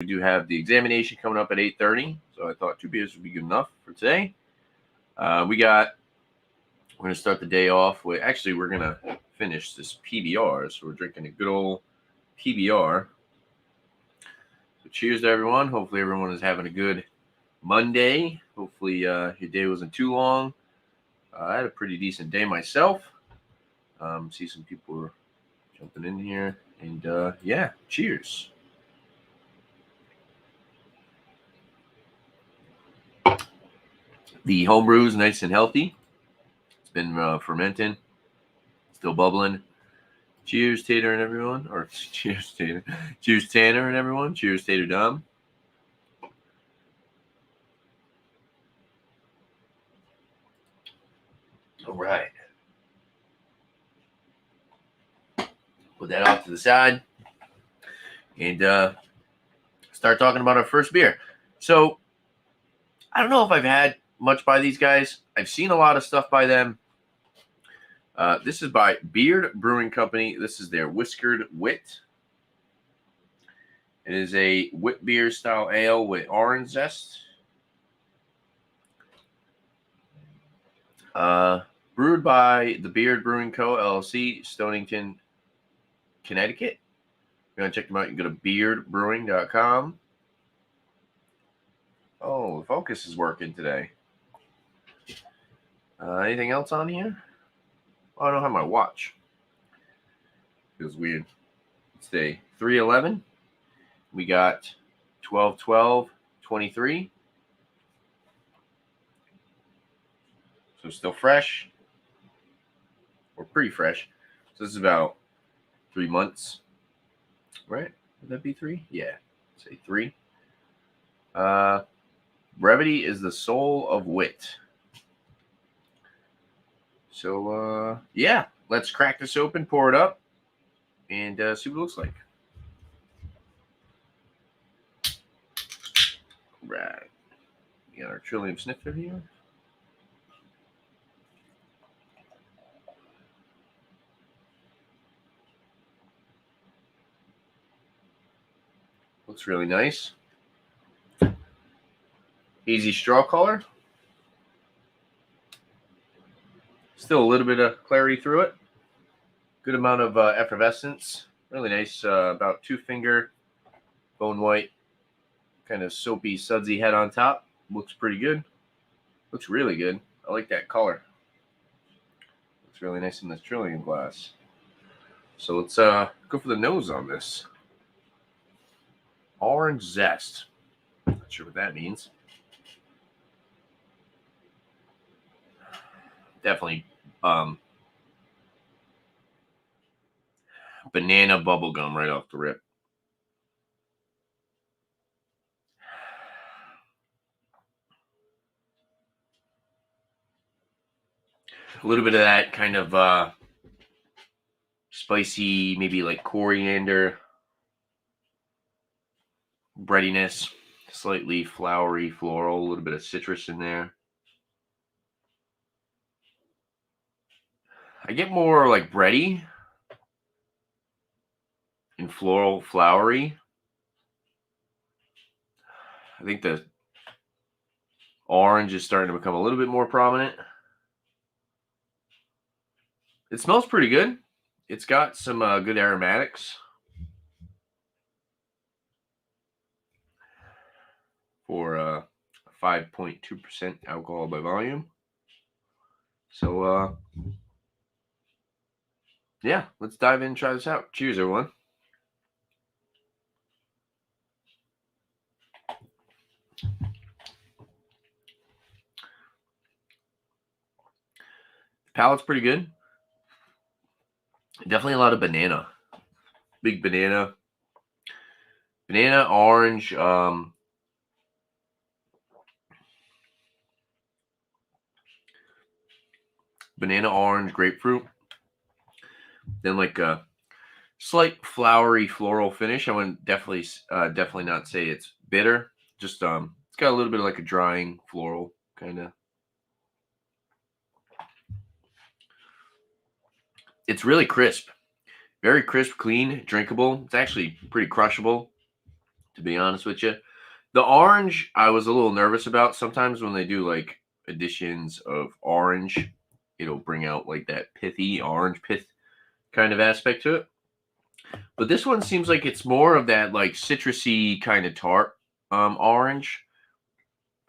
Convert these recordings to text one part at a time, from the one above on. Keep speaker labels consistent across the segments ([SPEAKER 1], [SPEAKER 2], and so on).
[SPEAKER 1] We do have the examination coming up at 8:30, so I thought 2 beers would be good enough for today. We're going to start the day off with, actually, we're going to finish this PBR, so we're drinking a good old PBR. So cheers to everyone. Hopefully everyone is having a good Monday. Hopefully your day wasn't too long. I had a pretty decent day myself. See some people are jumping in here, and yeah, cheers. The homebrew is nice and healthy. It's been fermenting, still bubbling. Cheers, Tater and everyone. Or cheers, Tater. Cheers, Tanner and everyone. Cheers, Tater Dom. All right. Put that off to the side and start talking about our first beer. So, I don't know if I've had much by these guys. I've seen a lot of stuff by them. This is by Beard Brewing Company. This is their Whisker'd Wit. It is a Witbier style ale with orange zest. Brewed by the Beard Brewing Co. LLC, Stonington, Connecticut. If you want to check them out, you can go to beardbrewing.com. Oh, the focus is working today. Anything else on here? Oh, I don't have my watch. Feels weird. It's day 3/11. We got 12/12/23. So still fresh. Or pretty fresh. So this is about 3 months. Right? Would that be 3? Yeah. Say 3. Brevity is the soul of wit. So, yeah, let's crack this open, pour it up, and see what it looks like. Right. We got our Trillium snifter here. Looks really nice. Easy straw color. Still a little bit of clarity through it. Good amount of effervescence. Really nice. About 2-finger bone white. Kind of soapy, sudsy head on top. Looks pretty good. Looks really good. I like that color. Looks really nice in this Trillium glass. So let's go for the nose on this. Orange zest. Not sure what that means. Definitely banana bubblegum right off the rip. A little bit of that kind of spicy, maybe like coriander breadiness, slightly flowery, floral, a little bit of citrus in there. I get more like bready and floral, flowery. I think the orange is starting to become a little bit more prominent. It smells pretty good. It's got some good aromatics. For 5.2% alcohol by volume. So, yeah, let's dive in and try this out. Cheers, everyone. Palate's pretty good. Definitely a lot of banana. Big banana. Banana, orange, banana, orange, grapefruit. Then like a slight flowery floral finish. I wouldn't definitely not say it's bitter. Just it's got a little bit of like a drying floral kind of. It's really crisp. Very crisp, clean, drinkable. It's actually pretty crushable to be honest with you. The orange, I was a little nervous about. Sometimes when they do like additions of orange, it'll bring out like that pithy orange pith kind of aspect to it. But this one seems like it's more of that like citrusy kind of tart orange.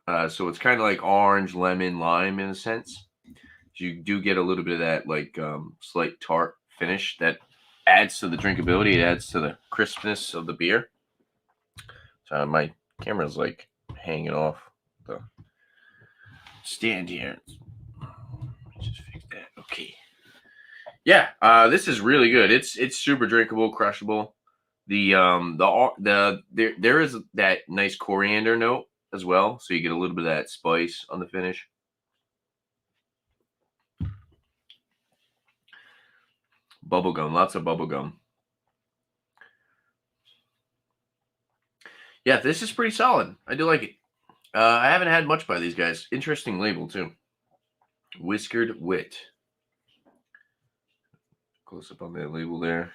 [SPEAKER 1] So it's kind of like orange, lemon, lime in a sense. You do get a little bit of that like slight tart finish that adds to the drinkability. It adds to the crispness of the beer. So my camera's like hanging off the stand here. Just fix that. Okay. Yeah, this is really good. It's super drinkable, crushable. There is that nice coriander note as well, so you get a little bit of that spice on the finish. Bubblegum, lots of bubblegum. Yeah, this is pretty solid. I do like it. I haven't had much by these guys. Interesting label too. Whisker'd Wit. Close up on that label there.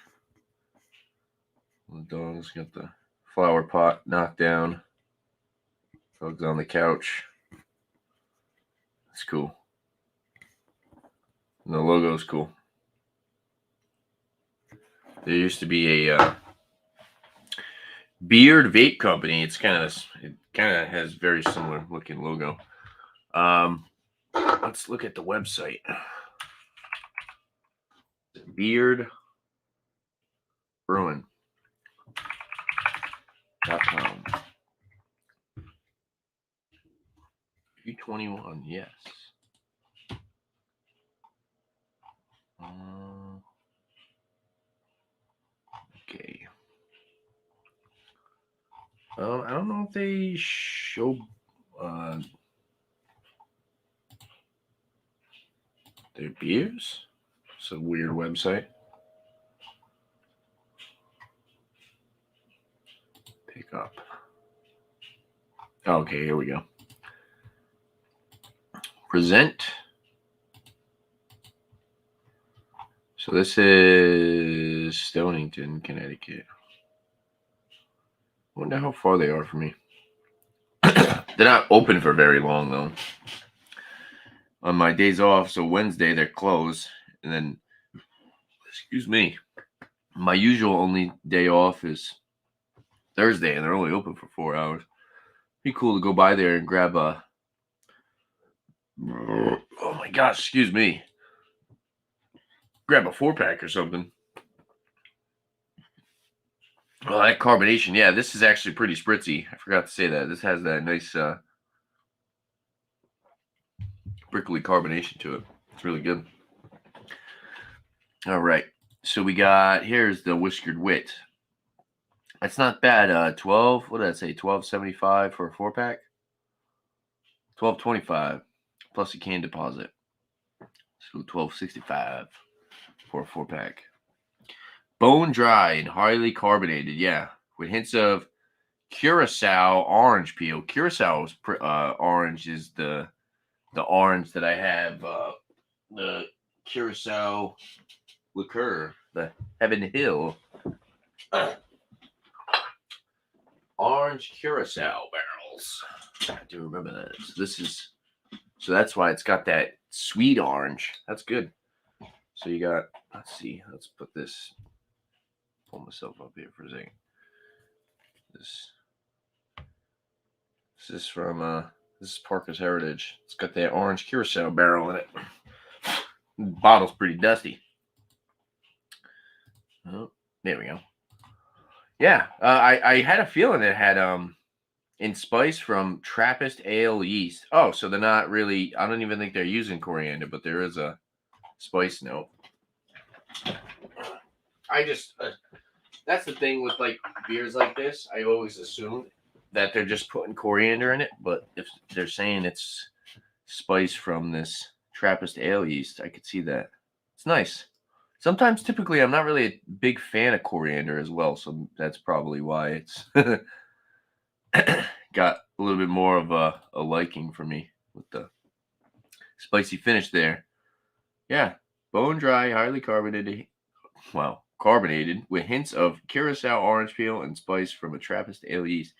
[SPEAKER 1] The dog's got the flower pot knocked down. Dog's on the couch. That's cool. And the logo's cool. There used to be a beard vape company. It kind of has very similar looking logo. Let's look at the website. Beard Brewing. .com. 321, yes. Okay. I don't know if they show their beers. It's a weird website. Pick up. Okay, here we go. Present. So this is Stonington, Connecticut. I wonder how far they are from me. They're not open for very long, though. On my days off, so Wednesday, they're closed. And then, excuse me, my usual only day off is Thursday, and they're only open for 4 hours. Be cool to go by there and grab a... Oh, my gosh, excuse me. Grab a 4-pack or something. Oh, that carbonation. Yeah, this is actually pretty spritzy. I forgot to say that. This has that nice prickly carbonation to it. It's really good. All right. So we got, here's the Whisker'd Wit. That's not bad. 12, what did I say? $12.75 for a 4-pack? $12.25 plus a can deposit. So $12.65 for a 4-pack. Bone dry and highly carbonated, yeah, with hints of Curacao orange peel. Curacao orange is the orange that I have. The Curacao liqueur, the Heaven Hill orange Curacao barrels. I do remember that. So that's why it's got that sweet orange. That's good. So you got. Let's see. Let's put this. Pull myself up here for a second. This is from this is Parker's Heritage. It's got that orange Curacao barrel in it. The bottle's pretty dusty. Oh, there we go. Yeah, I had a feeling it had in spice from Trappist ale yeast. Oh, so they're not really. I don't even think they're using coriander, but there is a spice note. I just that's the thing with like beers like this. I always assume that they're just putting coriander in it, but if they're saying it's spice from this Trappist ale yeast, I could see that. It's nice. Sometimes, typically, I'm not really a big fan of coriander as well, so that's probably why it's got a little bit more of a liking for me with the spicy finish there. Yeah, bone dry, highly carbonated. Wow, carbonated with hints of curacao, orange peel, and spice from a Trappist ale yeast.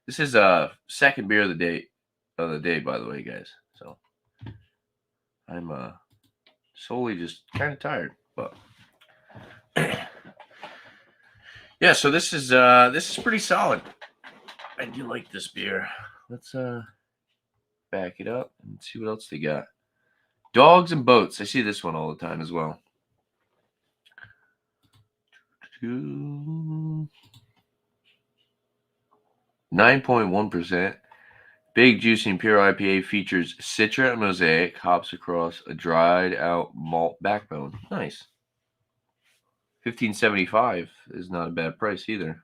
[SPEAKER 1] This is a second beer of the day, by the way, guys. So I'm solely just kind of tired, but yeah. So this is pretty solid. I do like this beer. Let's back it up and see what else they got. Dogs and boats. I see this one all the time as well. 9.1%. Big juicy Imperial IPA features Citra and Mosaic hops across a dried out malt backbone. Nice. $15.75 is not a bad price either.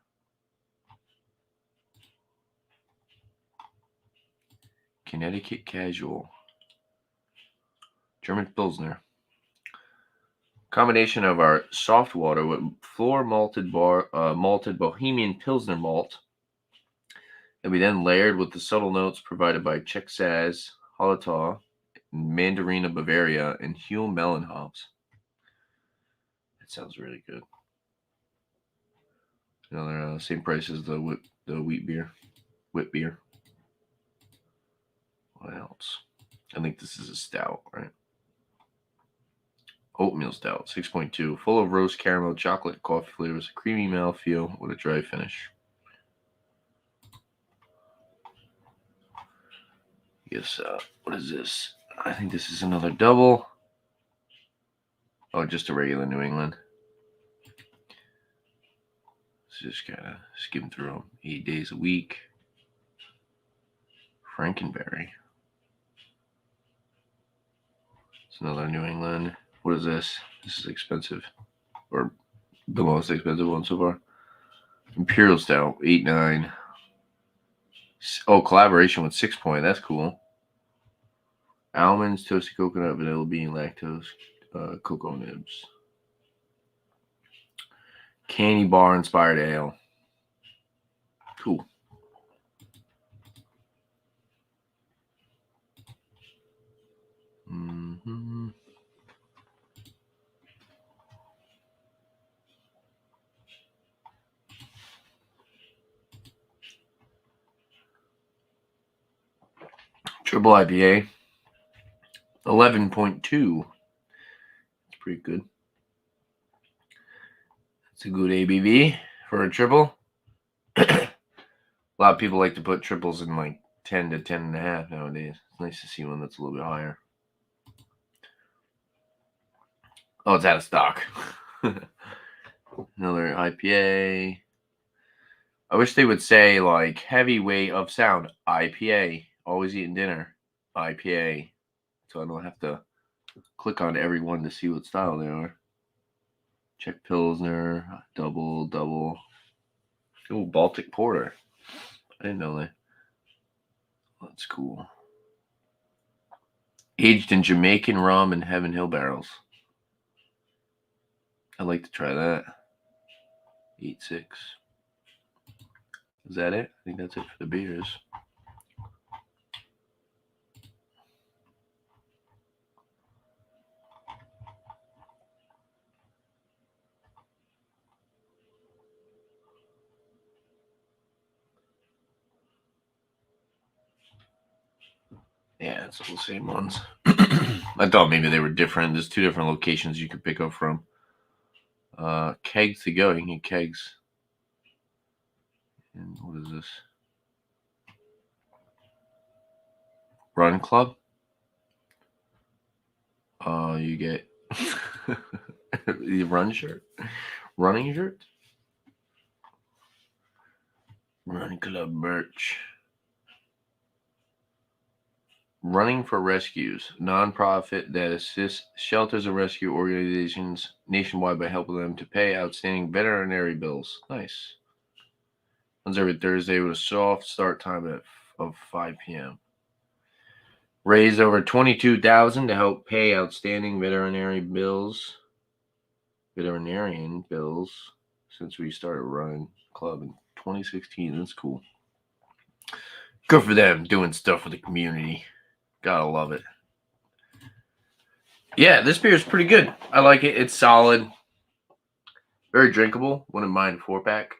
[SPEAKER 1] Connecticut Casual. German Pilsner. Combination of our soft water with floor malted Bohemian Pilsner malt. And we then layered with the subtle notes provided by Czech Saaz, Hallertau, Mandarina Bavaria, and Huell melon hops. That sounds really good. Another same price as the Witbier. What else? I think this is a stout, right? Oatmeal stout, 6.2, full of roast caramel, chocolate, coffee flavors, a creamy mouthfeel with a dry finish. Yes, what is this? I think this is another double. Oh, just a regular New England. Just kind of skim through them. 8 days a week. Frankenberry. It's another New England. What is this? This is expensive. Or the most expensive one so far. Imperial Stout, 8.9. Oh, collaboration with 6 Point. That's cool. Almonds, toasted coconut, vanilla bean, lactose, cocoa nibs. Candy bar inspired ale. Cool. Mm-hmm. Triple IPA. 11.2. It's pretty good. It's a good ABV for a triple. A lot of people like to put triples in like 10 to 10.5 nowadays. It's nice to see one that's a little bit higher. Oh, it's out of stock. Another IPA. I wish they would say like heavyweight of sound IPA. Always eating dinner IPA. So I don't have to click on every one to see what style they are. Czech Pilsner, double. Oh, Baltic Porter. I didn't know that. That's cool. Aged in Jamaican rum and Heaven Hill barrels. I'd like to try that. 8.6. Is that it? I think that's it for the beers. Yeah, it's all the same ones. I thought maybe they were different. There's 2 different locations you could pick up from. Kegs to go. You can get kegs. And what is this? Run Club. You get the running shirt. Run Club merch. Running for Rescues, nonprofit that assists shelters and rescue organizations nationwide by helping them to pay outstanding veterinary bills. Nice. Runs every Thursday with a soft start time of 5 p.m. Raised over $22,000 to help pay outstanding veterinarian bills since we started running club in 2016. That's cool. Good for them doing stuff for the community. Gotta love it. Yeah, this beer is pretty good. I like it. It's solid. Very drinkable. Wouldn't mind a 4-pack.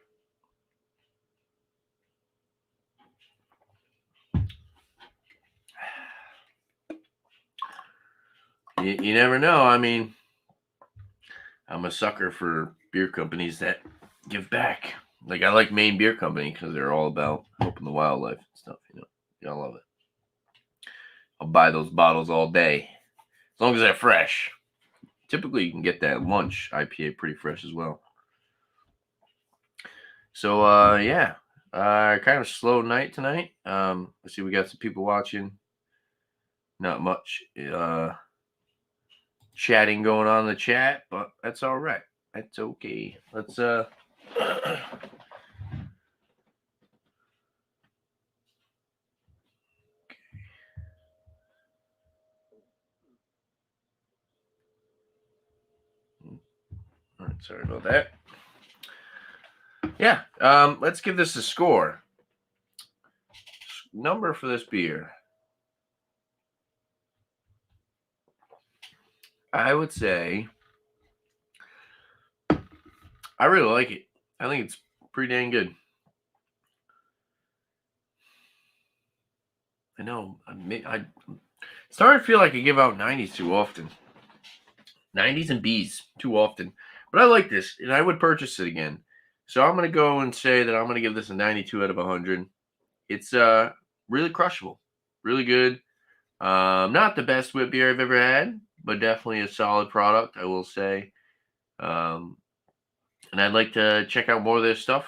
[SPEAKER 1] You never know. I mean, I'm a sucker for beer companies that give back. Like, I like Maine Beer Company because they're all about helping the wildlife and stuff. I love it. I'll buy those bottles all day, as long as they're fresh. Typically, you can get that lunch IPA pretty fresh as well. So, yeah, kind of slow night tonight. Let's see, we got some people watching. Not much chatting going on in the chat, but that's all right. That's okay. Let's all right, sorry about that. Yeah, let's give this a score. Number for this beer, I would say I really like it. I think it's pretty dang good. I know I starting to feel like I give out 90s too often. 90s and Bs too often. But I like this, and I would purchase it again. So I'm going to go and say that I'm going to give this a 92 out of 100. It's really crushable. Really good. Not the best Witbier I've ever had, but definitely a solid product, I will say. And I'd like to check out more of their stuff.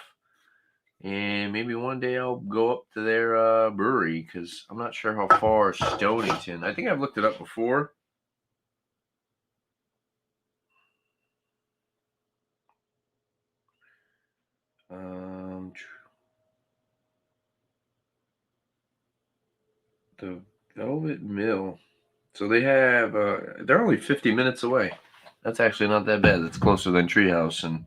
[SPEAKER 1] And maybe one day I'll go up to their brewery because I'm not sure how far Stonington. I think I've looked it up before. The Velvet Mill. So they have. They're only 50 minutes away. That's actually not that bad. It's closer than Treehouse and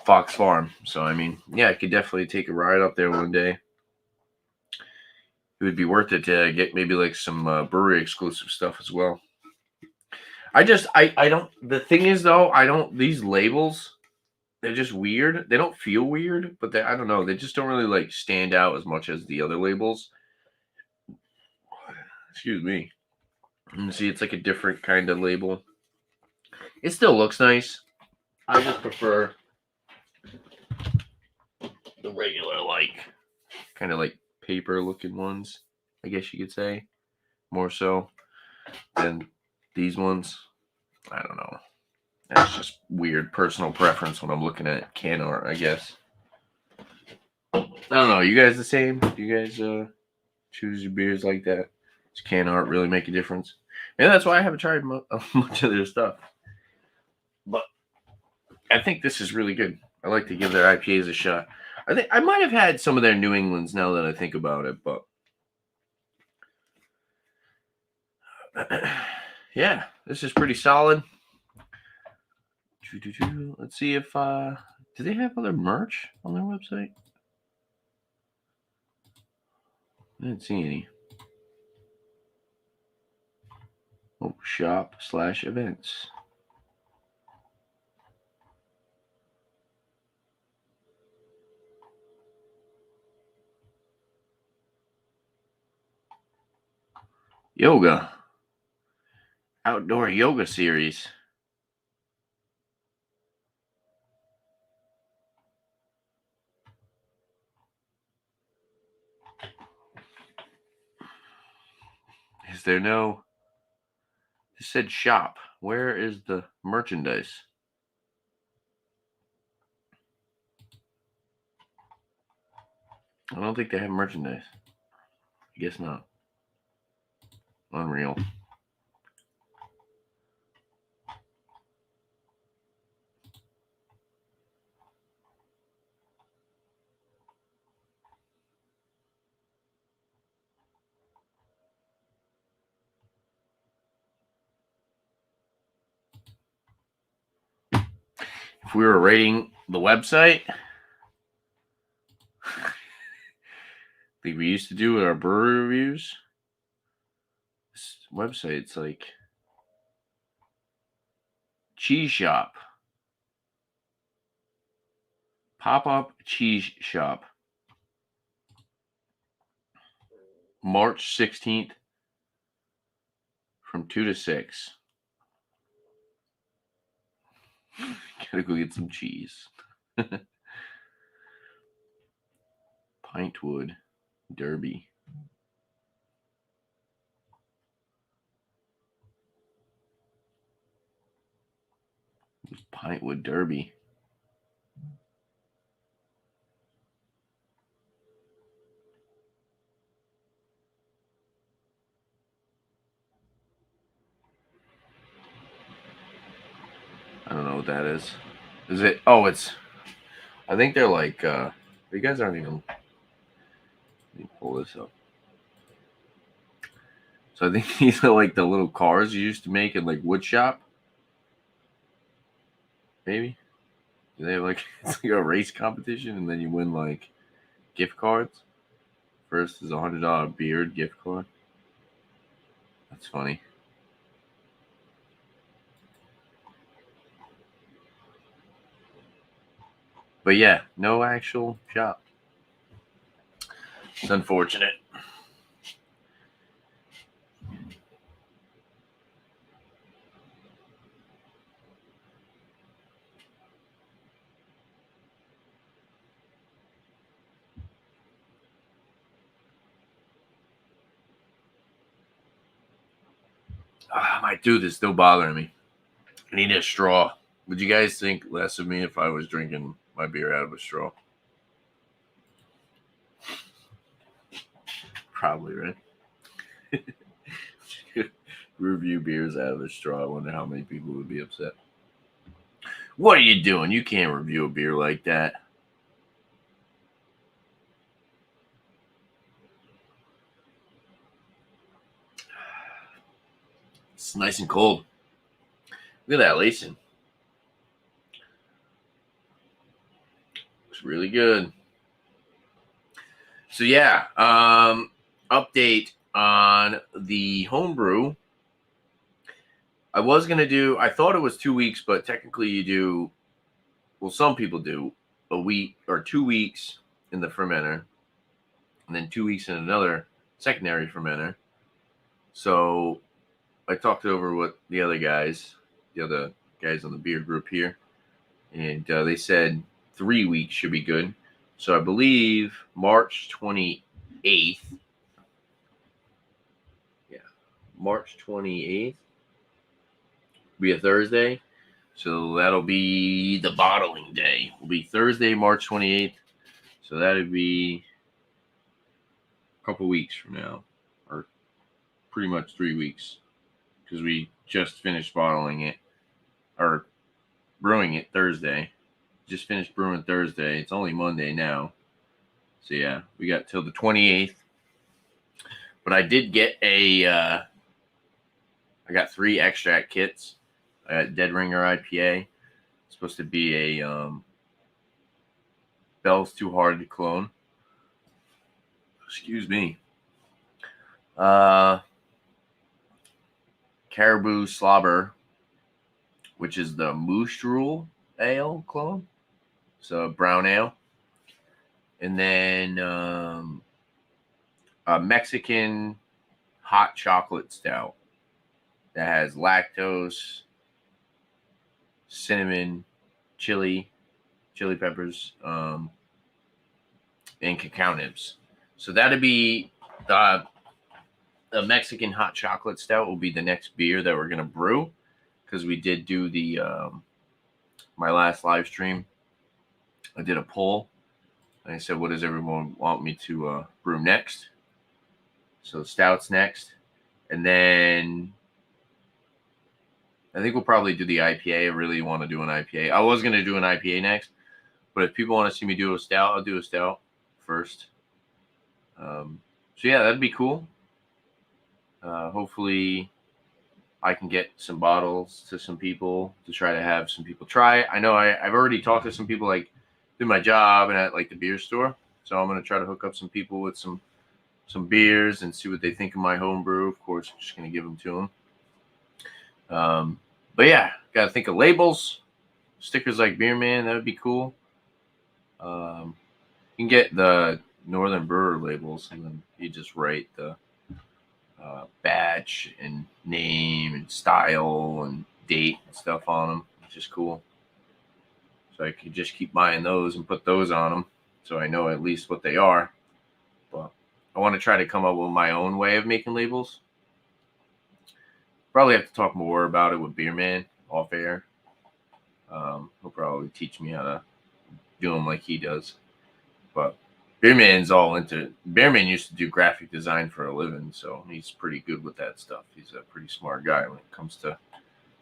[SPEAKER 1] Fox Farm. So I mean, yeah, I could definitely take a ride up there one day. It would be worth it to get maybe like some brewery exclusive stuff as well. I don't. The thing is though, I don't. These labels, they're just weird. They don't feel weird, but I don't know. They just don't really like stand out as much as the other labels. Excuse me. You see, it's like a different kind of label. It still looks nice. I just prefer the regular, like, kind of like paper looking ones, I guess you could say. More so than these ones. I don't know. That's just weird personal preference when I'm looking at can art, I guess. I don't know. You guys the same? Do you guys choose your beers like that? Does can art really make a difference? And that's why I haven't tried much of their stuff. But I think this is really good. I like to give their IPAs a shot. I think I might have had some of their New Englands now that I think about it, but yeah, this is pretty solid. Let's see if do they have other merch on their website? I didn't see any. Oh, shop/events. Yoga. Outdoor yoga series. Is there no? It said shop. Where is the merchandise? I don't think they have merchandise. I guess not. Unreal. If we were rating the website, like we used to do with our brewery reviews, this website's like cheese shop. Pop-up cheese shop. March 16th from 2 to 6. Gotta go get some cheese. Pintwood Derby. Pintwood Derby. I don't know what that is. Is it? Oh, it's. I think they're like. You guys aren't even. Let me pull this up. So I think these are like the little cars you used to make in like wood shop. Maybe. They have like it's like a race competition, and then you win like gift cards. First is $100 beard gift card. That's funny. But yeah, no actual shop. It's unfortunate. My tooth is still bothering me. I need a straw. Would you guys think less of me if I was drinking my beer out of a straw? Probably, right? Review beers out of a straw. I wonder how many people would be upset. What are you doing? You can't review a beer like that. It's nice and cold. Look at that lacing. Looks really good. So yeah, update on the homebrew. I thought it was 2 weeks, but technically you do, well, some people do a week or 2 weeks in the fermenter and then 2 weeks in another secondary fermenter. So I talked over with the other guys on the beer group here, and they said 3 weeks should be good. So I believe March 28th. Yeah, March 28th will be a Thursday. So that'll be the bottling day. Will be Thursday, March 28th. So that'll be a couple weeks from now, or pretty much 3 weeks, because we just finished bottling it, or brewing it Thursday. Just finished brewing Thursday. It's only Monday now. So yeah, we got till the 28th. But I did get I got 3 extract kits. I got Dead Ringer IPA. It's supposed to be a Bell's Too Hard to Clone. Excuse me. Caribou Slobber, which is the Moose Drool Ale clone. So brown ale. And then a Mexican hot chocolate stout that has lactose, cinnamon, chili peppers, and cacao nibs. So that'd be the Mexican hot chocolate stout will be the next beer that we're gonna brew, because we did do the my last live stream. I did a poll. And I said, what does everyone want me to brew next? So stout's next. And then I think we'll probably do the IPA. I really want to do an IPA. I was going to do an IPA next, but if people want to see me do a stout, I'll do a stout first. So yeah, that'd be cool. Hopefully I can get some bottles to some people to try to have some people try it. I know I've already talked to some people like through my job and at like the beer store. So I'm going to try to hook up some people with some beers and see what they think of my homebrew. Of course, I'm just going to give them to them. But yeah, got to think of labels, stickers like Beer Man. That would be cool. You can get the Northern Brewer labels, and then you just write the batch and name and style and date and stuff on them, which is cool. So I could just keep buying those and put those on them, so I know at least what they are. But I want to try to come up with my own way of making labels. Probably have to talk more about it with Beer Man off air. He'll probably teach me how to do them like he does. But Beerman's all into. Beerman used to do graphic design for a living, so he's pretty good with that stuff. He's a pretty smart guy when it comes to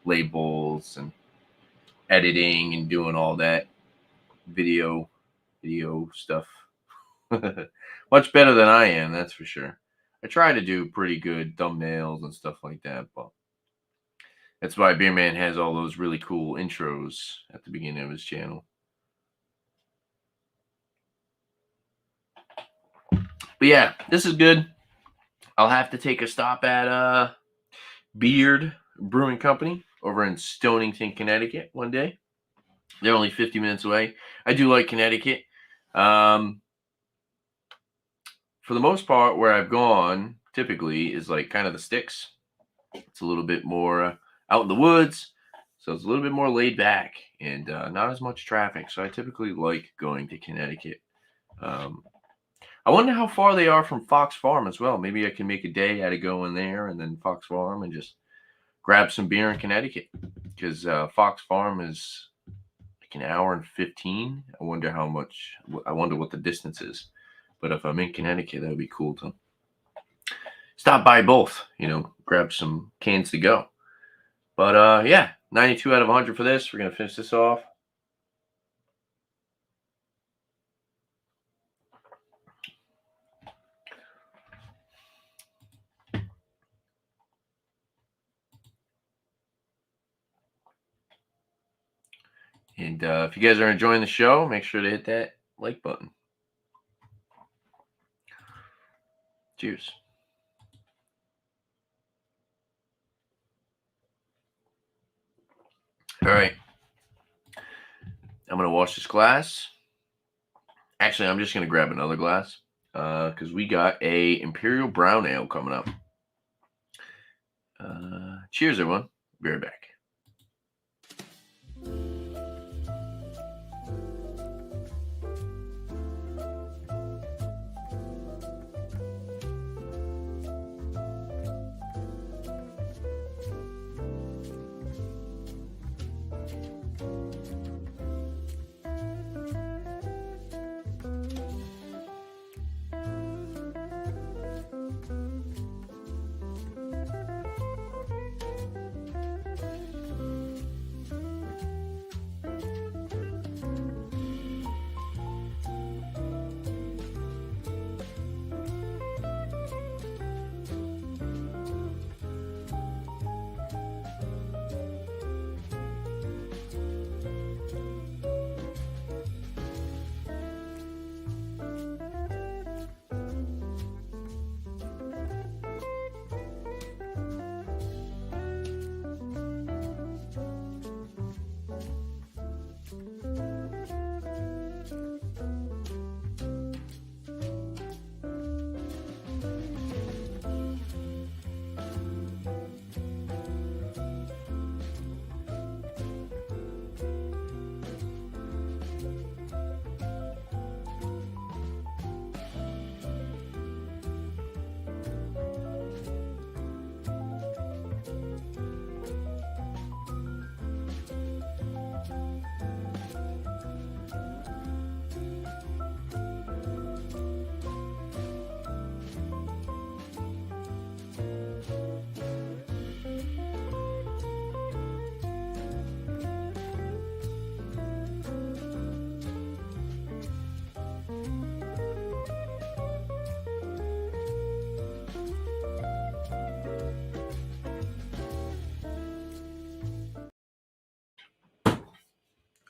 [SPEAKER 1] labels and editing and doing all that video stuff. Much better than I am, that's for sure. I try to do pretty good thumbnails and stuff like that, but that's why Beerman has all those really cool intros at the beginning of his channel. But yeah, this is good. I'll have to take a stop at Whisker'd Brewing Company over in Stonington, Connecticut one day. They're only 50 minutes away. I do like Connecticut. For the most part, where I've gone typically is like kind of the sticks. It's a little bit more out in the woods, so it's a little bit more laid back and not as much traffic. So I typically like going to Connecticut. I wonder how far they are from Fox Farm as well. Maybe I can make a day out of going there and then Fox Farm and just grab some beer in Connecticut, because Fox Farm is like an hour and 15. I wonder what the distance is. But if I'm in Connecticut, that would be cool to stop by both, grab some cans to go. But yeah, 92 out of 100 for this. We're going to finish this off. And if you guys are enjoying the show, make sure to hit that like button. Cheers. All right. I'm going to wash this glass. Actually, I'm just going to grab another glass because we got a Imperial Brown Ale coming up. Cheers, everyone. Be right back.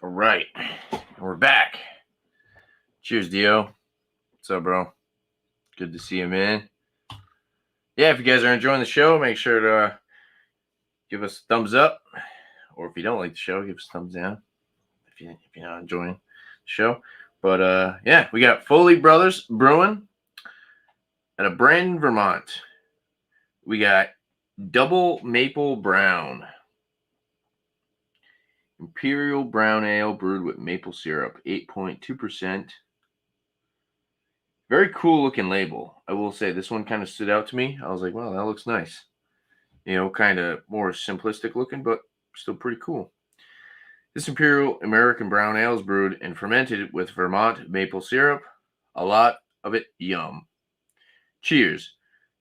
[SPEAKER 1] All right. We're back. Cheers, Dio. What's up, bro? Good to see you, man. Yeah, if you guys are enjoying the show, make sure to give us a thumbs up. Or if you don't like the show, give us a thumbs down if you're not enjoying the show. But yeah, we got Foley Brothers Brewing out of Brandon, Vermont. We got Double Maple Brown. Imperial Brown Ale brewed with maple syrup, 8.2%. Very cool looking label. I will say this one kind of stood out to me. I was like, wow, that looks nice. You know, kind of more simplistic looking, but still pretty cool. This Imperial American Brown Ale is brewed and fermented with Vermont maple syrup. A lot of it yum. Cheers.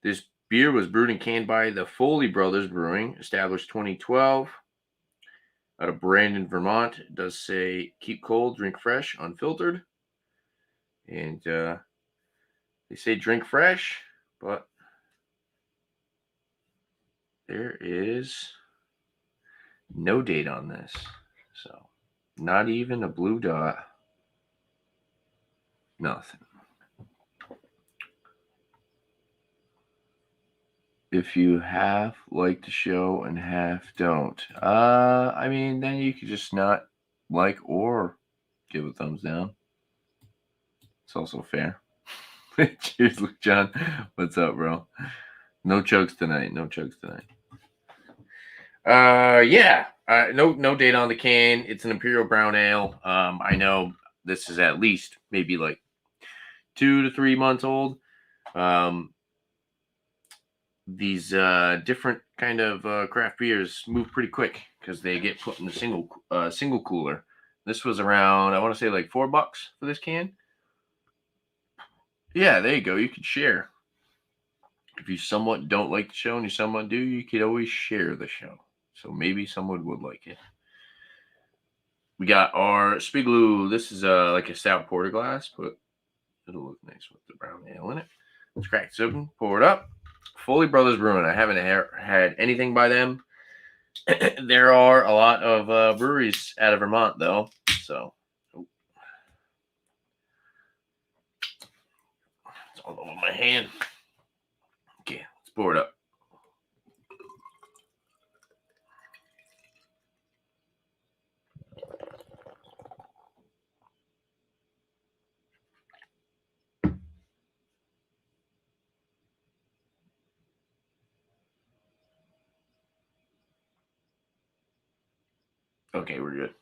[SPEAKER 1] This beer was brewed and canned by the Foley Brothers Brewing, established 2012. Out of Brandon, Vermont. It does say keep cold, drink fresh, unfiltered. And they say drink fresh, but there is no date on this. So not even a blue dot. Nothing. If you half like the show and half don't, I mean, then you could just not like or give a thumbs down. It's also fair. Cheers, Luke John. What's up, bro? No chugs tonight. No chugs tonight. Yeah. No date on the can. It's an Imperial Brown Ale. I know this is at least maybe like 2 to 3 months old. These different kind of craft beers move pretty quick because they get put in the single cooler. This was around, I want to say like $4 for this can. Yeah, there you go. You could share. If you somewhat don't like the show and you somewhat do, you could always share the show. So maybe someone would like it. We got our Spigloo. This is like a stout porter glass, but it'll look nice with the brown ale in it. Let's crack this open, pour it up. Foley Brothers Brewing. I haven't had anything by them. There are a lot of breweries out of Vermont, though. So it's all over my hand. Okay, let's pour it up. Okay, we're good.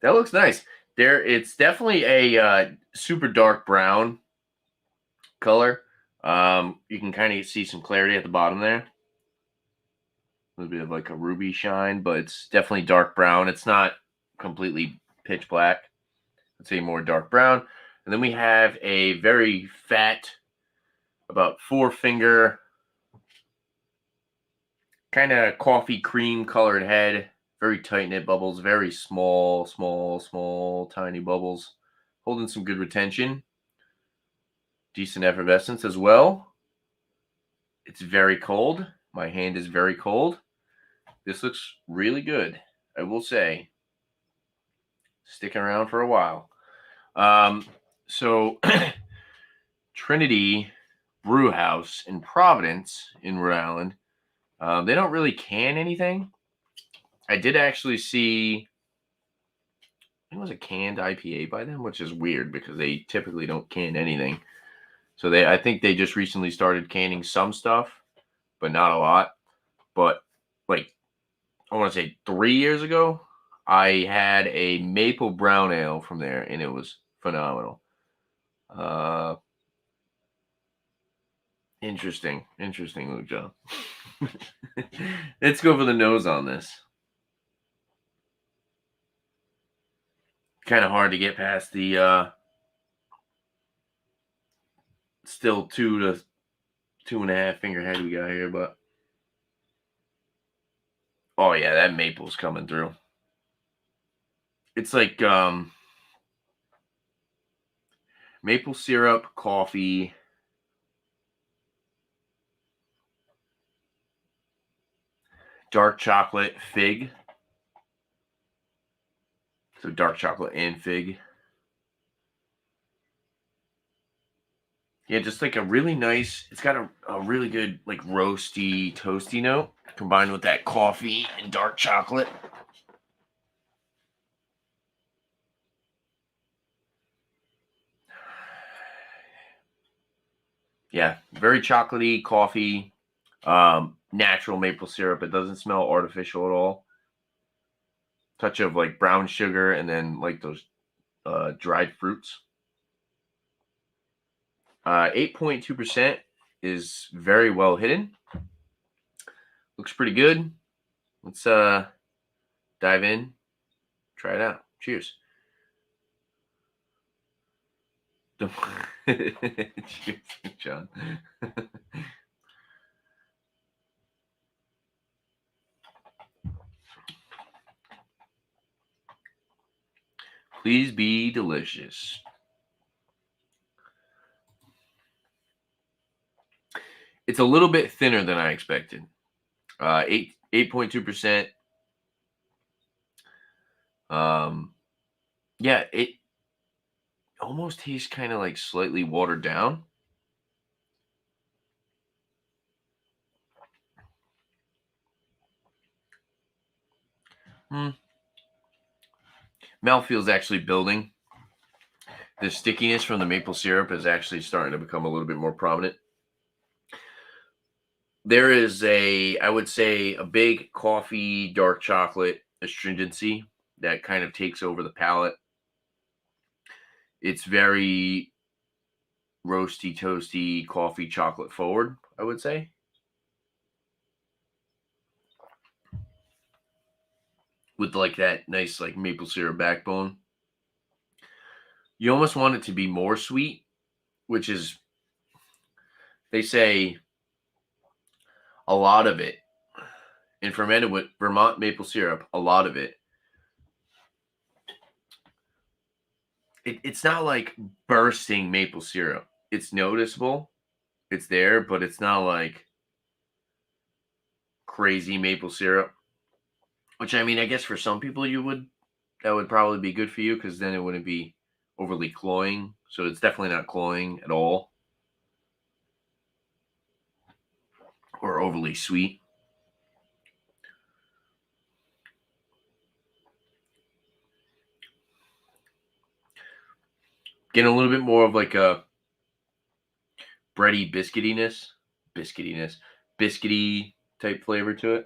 [SPEAKER 1] That looks nice. It's definitely a super dark brown color. You can kind of see some clarity at the bottom there. A little bit of like a ruby shine, but it's definitely dark brown. It's not completely pitch black. I'd say more dark brown. And then we have a very fat, about 4-finger, kind of coffee cream colored head. Very tight knit bubbles, very small, tiny bubbles, holding some good retention. Decent effervescence as well. It's very cold. My hand is very cold. This looks really good, I will say. Sticking around for a while. So Trinity Brew House in Providence in Rhode Island. They don't really can anything. I did actually see, I think it was a canned IPA by them, which is weird because they typically don't can anything. So I think they just recently started canning some stuff, but not a lot. But like, I want to say 3 years ago, I had a maple brown ale from there, and it was phenomenal. Interesting, Luke John. Let's go for the nose on this. Kind of hard to get past the still 2 to 2.5 finger head we got here, but oh yeah, that maple's coming through. It's like maple syrup, coffee, dark chocolate, fig. So dark chocolate and fig. Yeah, just like a really nice, it's got a really good like roasty, toasty note combined with that coffee and dark chocolate. Yeah, very chocolatey coffee, natural maple syrup. It doesn't smell artificial at all. Touch of like brown sugar and then like those dried fruits. 8.2% is very well hidden. Looks pretty good. Let's dive in, try it out. Cheers. Cheers, John. Please be delicious. It's a little bit thinner than I expected. 8.2%. Yeah, it almost tastes kind of like slightly watered down. Mouthfeel actually building. The stickiness from the maple syrup is actually starting to become a little bit more prominent. There is I would say, a big coffee, dark chocolate astringency that kind of takes over the palate. It's very roasty, toasty, coffee, chocolate forward, I would say. With like that nice like maple syrup backbone. You almost want it to be more sweet, which is, they say, a lot of it, and fermented with Vermont maple syrup, a lot of it. It's not like bursting maple syrup. It's noticeable. It's there, but it's not like crazy maple syrup. Which, I mean, I guess for some people that would probably be good for you because then it wouldn't be overly cloying. So it's definitely not cloying at all or overly sweet. Getting a little bit more of like a bready biscuity type flavor to it.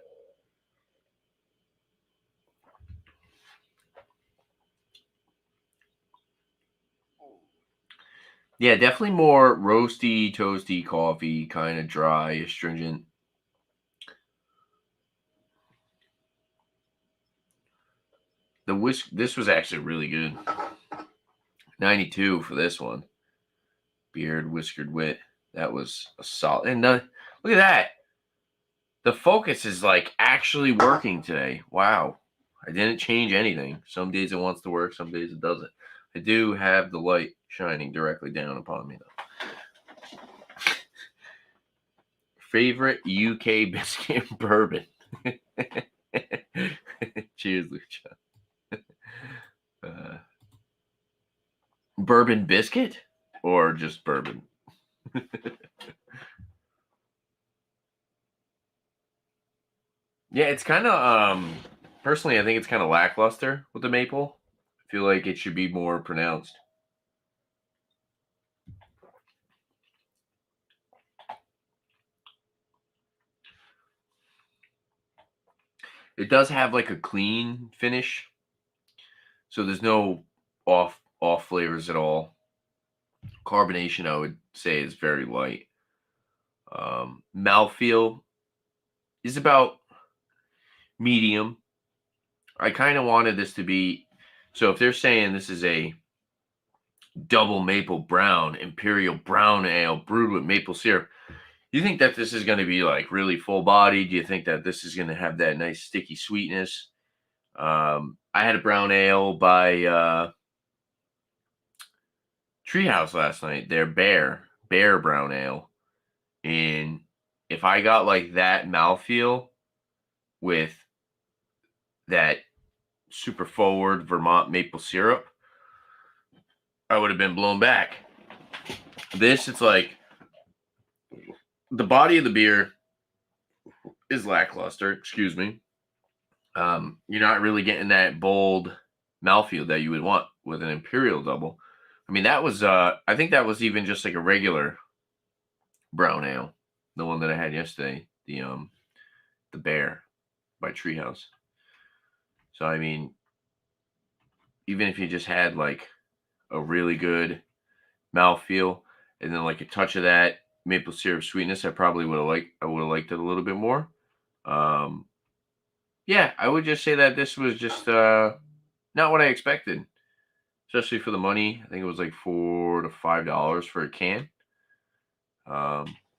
[SPEAKER 1] Yeah, definitely more roasty, toasty coffee, kind of dry, astringent. This was actually really good. 92 for this one. Beard, Whisker'd Wit. That was a solid. And look at that. The focus is like actually working today. Wow. I didn't change anything. Some days it wants to work, some days it doesn't. I do have the light shining directly down upon me, though. Favorite UK biscuit bourbon. Cheers, Lucha. Bourbon biscuit or just bourbon? Yeah, it's kind of personally I think it's kind of lackluster with the maple. I feel like it should be more pronounced. It does have like a clean finish. So there's no off flavors at all. Carbonation, I would say, is very light. Mouthfeel is about medium. I kind of wanted this to be, so if they're saying this is a double maple brown Imperial brown ale brewed with maple syrup, you think that this is going to be like really full bodied? Do you think that this is going to have that nice sticky sweetness? I had a brown ale by Treehouse last night. Their bear brown ale, and if I got like that mouthfeel with that super forward Vermont maple syrup, I would have been blown back. This, it's like the body of the beer is lackluster. Excuse me. You're not really getting that bold mouthfeel that you would want with an Imperial double. I mean, that was I think that was even just like a regular brown ale, the one that I had yesterday, the Bear by Treehouse. So I mean, even if you just had like a really good mouthfeel and then like a touch of that maple syrup sweetness, I probably would have liked. I would have liked it a little bit more. Um, yeah, I would just say that this was just not what I expected, especially for the money. I think it was like $4 to $5 for a can.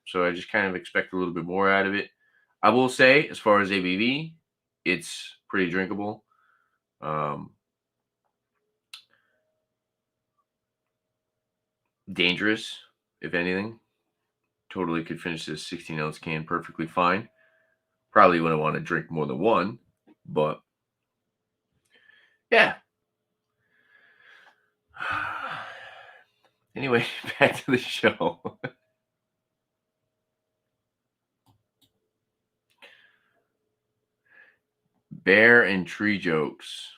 [SPEAKER 1] So I just kind of expect a little bit more out of it. I will say, as far as ABV, it's pretty drinkable. Dangerous, if anything. Totally could finish this 16-ounce can perfectly fine. Probably wouldn't want to drink more than one, but yeah. Anyway, back to the show. Bear and tree jokes.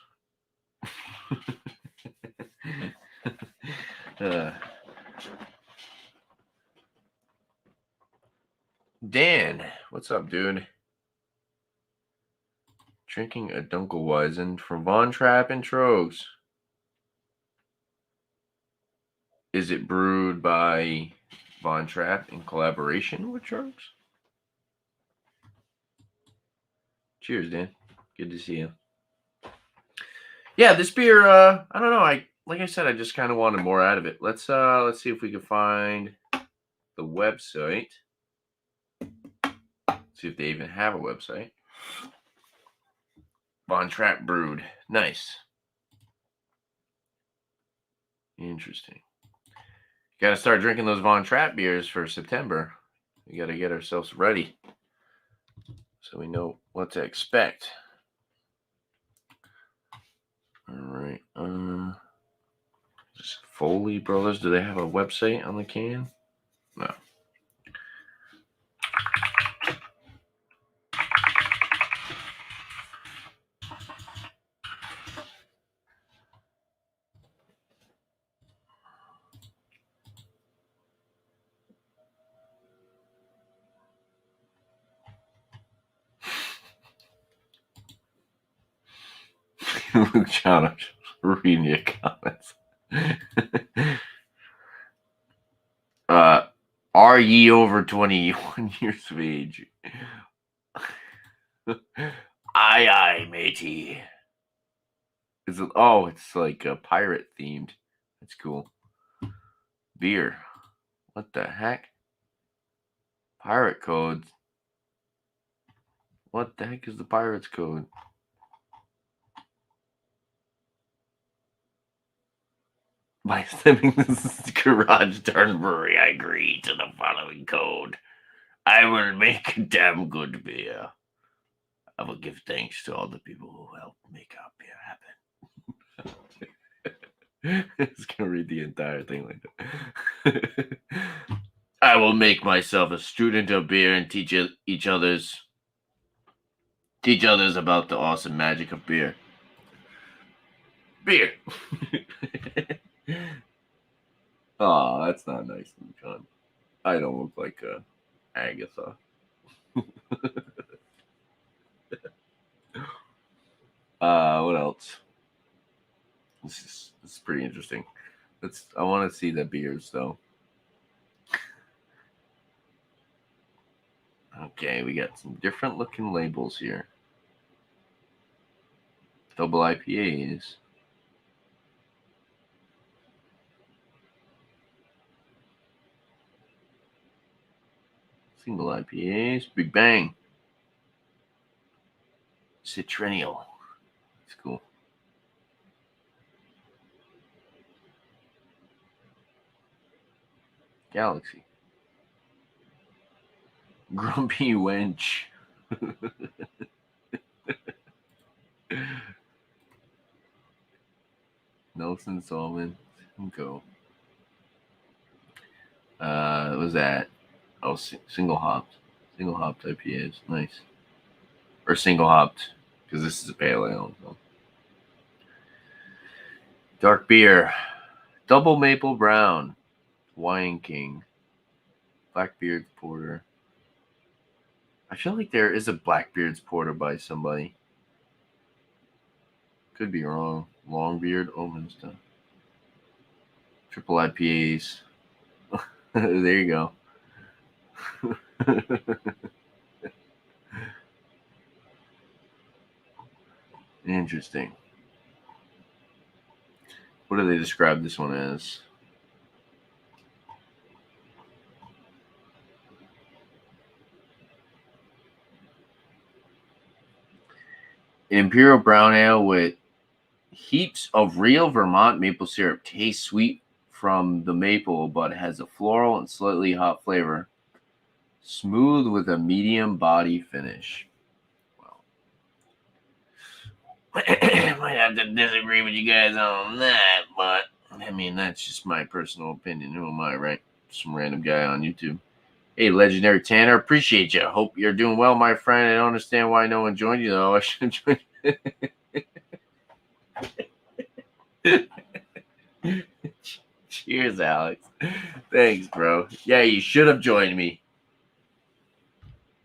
[SPEAKER 1] Dan, what's up, dude? Drinking a Dunkelweizen from Von Trapp and Trogs. Is it brewed by Von Trapp in collaboration with Trogs? Cheers, Dan. Good to see you. Yeah, this beer, I don't know. Like I said, I just kind of wanted more out of it. Let's see if we can find the website. See if they even have a website. Von Trapp brewed. Nice. Interesting. Got to start drinking those Von Trapp beers for September. We got to get ourselves ready so we know what to expect. All right. Foley Brothers. Do they have a website on the can? No. Luke John, I'm reading your comments. Are ye over 21 years of age? Aye, matey. Is it? Oh, it's like a pirate themed. That's cool. Beer. What the heck? Pirate codes. What the heck is the pirate's code? By stemming this garage darn brewery, I agree to the following code. I will make a damn good beer. I will give thanks to all the people who helped make our beer happen. I'm just gonna read the entire thing like that. I will make myself a student of beer and teach others about the awesome magic of beer. Beer. Oh, that's not nice, John. I don't look like Agatha. What else? This is pretty interesting. I want to see the beers though. Okay, we got some different looking labels here. Double IPAs. Single IPAs. Big Bang. Citrennial. That's cool. Galaxy. Grumpy Wench. Nelson Solomon. Simcoe. What was that? Oh, single hopped. Single hopped IPAs. Nice. Or single hopped, because this is a pale ale. So. Dark beer. Double maple brown. Wine King. Blackbeard's Porter. I feel like there is a Blackbeard's Porter by somebody. Could be wrong. Longbeard, Omenstone. Triple IPAs. There you go. Interesting. What do they describe this one as? An Imperial Brown Ale with heaps of real Vermont maple syrup. Tastes sweet from the maple, but has a floral and slightly hot flavor. Smooth with a medium body finish. Well, might have to disagree with you guys on that, but I mean, that's just my personal opinion. Who am I, right? Some random guy on YouTube. Hey, Legendary Tanner, appreciate you. Hope you're doing well, my friend. I don't understand why no one joined you, though. I should join you. Cheers, Alex. Thanks, bro. Yeah, you should have joined me.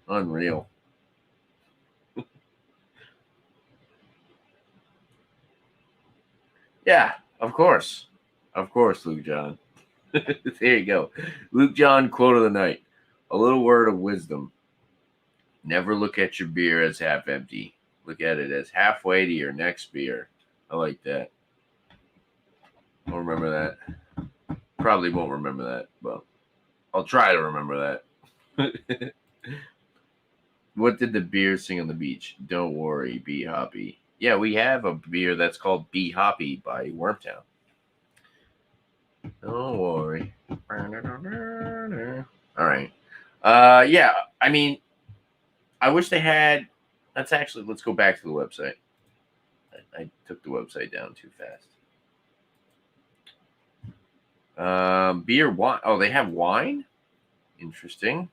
[SPEAKER 1] Unreal. Yeah, of course. Of course, Luke John. There you go. Luke John, quote of the night. A little word of wisdom. Never look at your beer as half empty. Look at it as halfway to your next beer. I like that. I'll remember that. Probably won't remember that, but I'll try to remember that. What did the beer sing on the beach? Don't worry, be hoppy. Yeah, we have a beer that's called Be Hoppy by Wormtown. Don't worry. All right. Yeah, I mean, I wish they had. Let's go back to the website. I took the website down too fast. Beer, wine. Oh, they have wine? Interesting.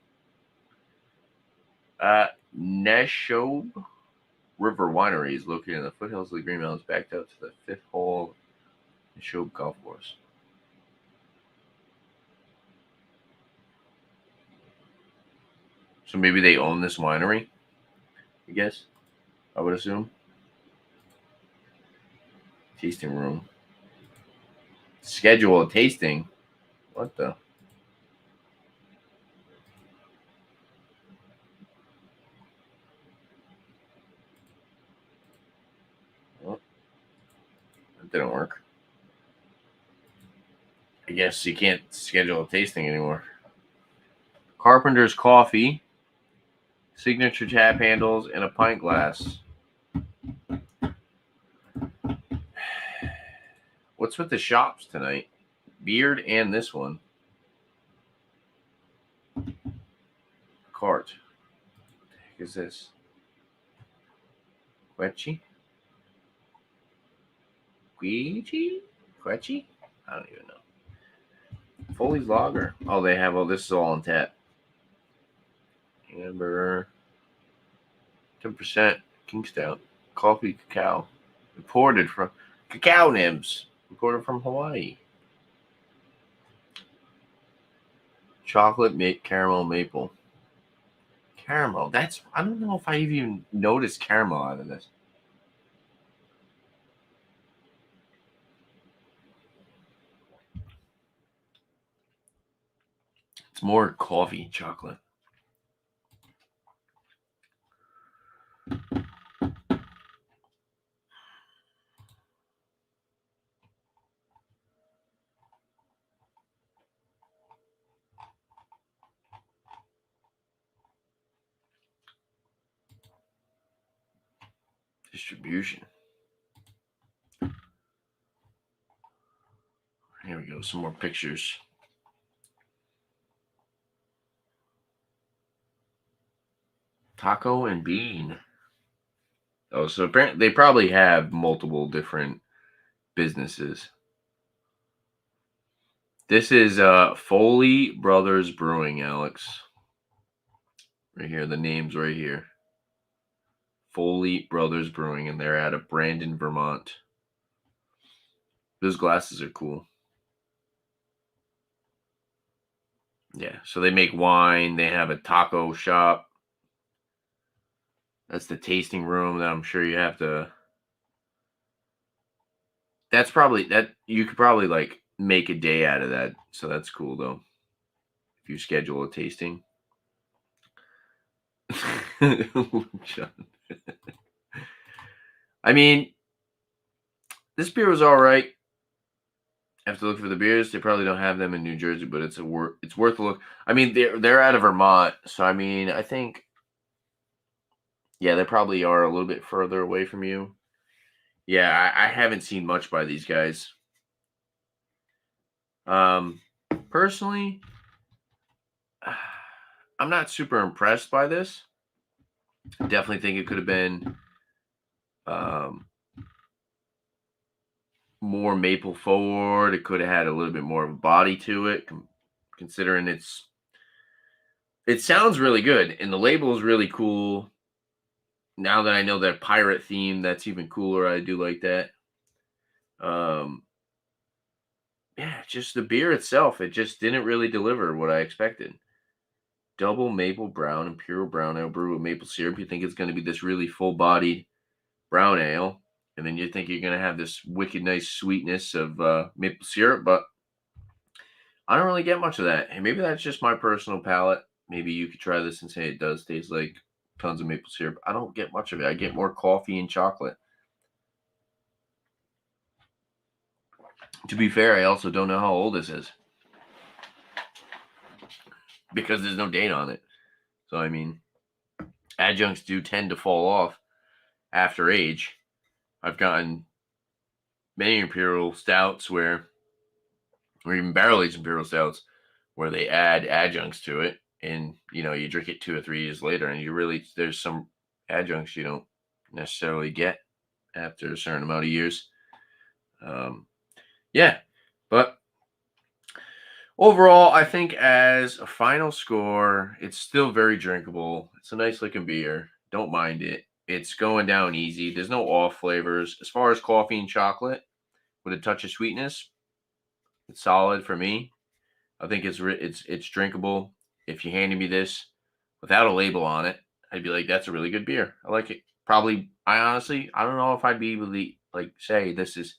[SPEAKER 1] Neshobe River Winery is located in the foothills of the Green Mountains, backed out to the fifth hole Neshobe Golf Course. So maybe they own this winery, I guess. I would assume. Tasting room. Schedule a tasting. What the? Well, that didn't work. I guess you can't schedule a tasting anymore. Carpenter's Coffee, signature tap handles, and a pint glass. What's with the shops tonight? Beard and this one. Cart. What the heck is this? Quetchy? Quetchy? I don't even know. Foley's Lager. Oh, they have all this is all on tap. Amber. 10% King Stout. Coffee cacao. Imported from cacao nibs. Imported from Hawaii. Chocolate caramel maple. Caramel. I don't know if I even noticed caramel out of this. It's more coffee chocolate. Distribution. Here we go. Some more pictures. Taco and bean. Oh, so apparently they probably have multiple different businesses. This is Foley Brothers Brewing, Alex. Right here, the name's right here. Foley Brothers Brewing, and they're out of Brandon, Vermont. Those glasses are cool. Yeah, so they make wine. They have a taco shop. That's the tasting room that I'm sure you have to. That's probably that you could probably like make a day out of that. So that's cool though. If you schedule a tasting. I mean, this beer was all right. I have to look for the beers. They probably don't have them in New Jersey, but it's worth a look. I mean, they're out of Vermont, so I mean, I think yeah, they probably are a little bit further away from you. Yeah, I haven't seen much by these guys. Personally, I'm not super impressed by this. Definitely think it could have been um, more maple forward. It could have had a little bit more of a body to it, considering it sounds really good, and the label is really cool. Now that I know that pirate theme, that's even cooler. I do like that. Um, yeah, just the beer itself, it just didn't really deliver what I expected. Double maple brown imperial brown ale brew with maple syrup. You think it's going to be this really full-bodied brown ale, and then you think you're going to have this wicked nice sweetness of maple syrup, but I don't really get much of that. And maybe that's just my personal palate. Maybe you could try this and say it does taste like tons of maple syrup. I don't get much of it. I get more coffee and chocolate. To be fair, I also don't know how old this is because there's no date on it. So, I mean, adjuncts do tend to fall off after age. I've gotten many imperial stouts or even barrel aged imperial stouts, where they add adjuncts to it, and you drink it 2 or 3 years later, and there's some adjuncts you don't necessarily get after a certain amount of years. Yeah, but overall, I think as a final score, it's still very drinkable. It's a nice looking beer. Don't mind it. It's going down easy. There's no off flavors. As far as coffee and chocolate with a touch of sweetness, it's solid for me. I think it's drinkable. If you handed me this without a label on it, I'd be like, that's a really good beer. I like it. Probably, I honestly, I don't know if I'd be able to like say this is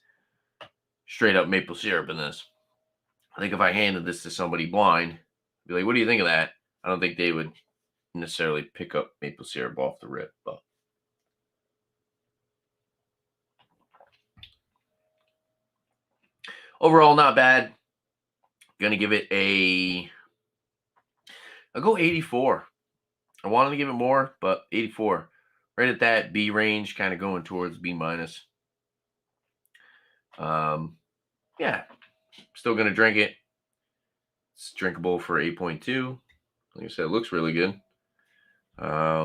[SPEAKER 1] straight up maple syrup in this. I think if I handed this to somebody blind, I'd be like, what do you think of that? I don't think they would necessarily pick up maple syrup off the rip, but overall, not bad. Gonna give it I'll go 84. I wanted to give it more, but 84. Right at that B range, kind of going towards B minus. Yeah, still gonna drink it. It's drinkable for 8.2. Like I said, it looks really good. I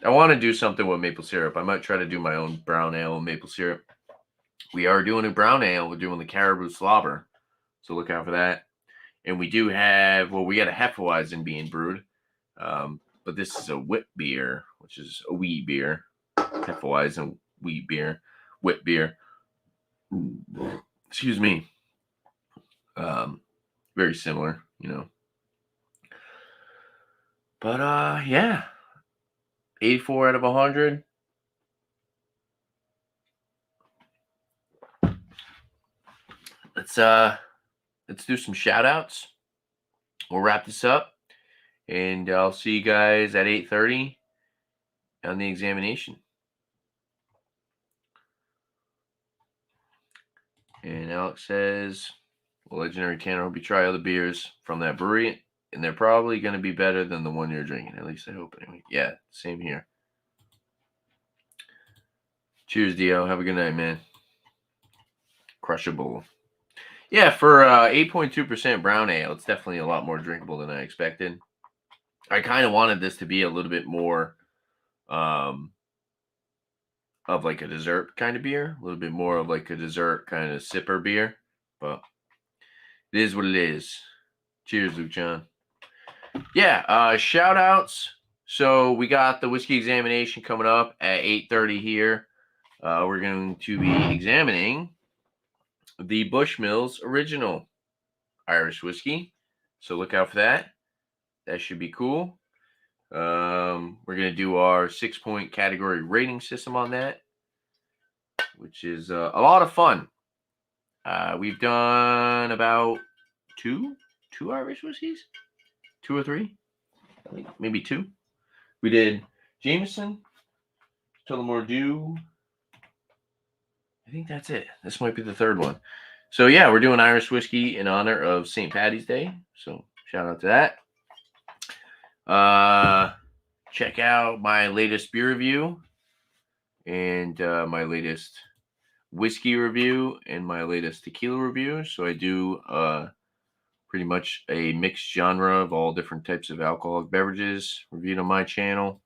[SPEAKER 1] want to do something with maple syrup. I might try to do my own brown ale with maple syrup. We are doing a brown ale. We're doing the Caribou Slobber, so look out for that. And we do have, we got a Hefeweizen being brewed, but this is a Witbier, which is a wheat beer. Hefeweizen wheat beer, Witbier. Excuse me. Very similar, But yeah, 84 out of 100. Let's do some shout outs. We'll wrap this up, and I'll see you guys at 8:30 on the examination. And Alex says, well, legendary Tanner, hope you try other beers from that brewery, and they're probably going to be better than the one you're drinking. At least I hope anyway. Yeah, same here. Cheers, Dio. Have a good night, man. Crushable. Yeah, for 8.2% brown ale, it's definitely a lot more drinkable than I expected. I kind of wanted this to be a little bit more of like a dessert kind of beer, a little bit more of like a dessert kind of sipper beer, but it is what it is. Cheers, Luke John. Yeah, shout outs. So we got the whiskey examination coming up at 8:30 here. We're going to be examining the Bushmills Original Irish Whiskey. So look out for that. That should be cool. We're going to do our 6-point category rating system on that, which is a lot of fun. We've done about two Irish whiskeys, 2 or 3, I think maybe 2. We did Jameson, Tullamore Dew. I think that's it. This might be the 3rd one. So yeah, we're doing Irish whiskey in honor of St. Paddy's Day. So shout out to that. Check out my latest beer review and my latest whiskey review and my latest tequila review. So I do pretty much a mixed genre of all different types of alcoholic beverages reviewed on my channel.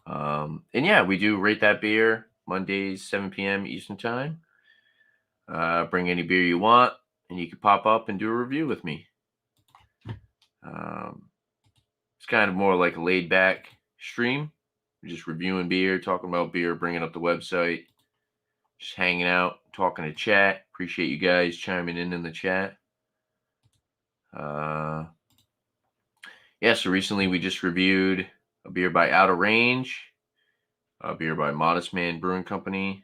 [SPEAKER 1] And yeah, we do Rate That Beer Mondays, 7 p.m. Eastern Time. Bring any beer you want, and you can pop up and do a review with me. It's kind of more like a laid-back stream. We're just reviewing beer, talking about beer, bringing up the website, just hanging out, talking to chat. Appreciate you guys chiming in the chat. Yeah, so recently we just reviewed a beer by Outer Range, a beer by Modest Man Brewing Company.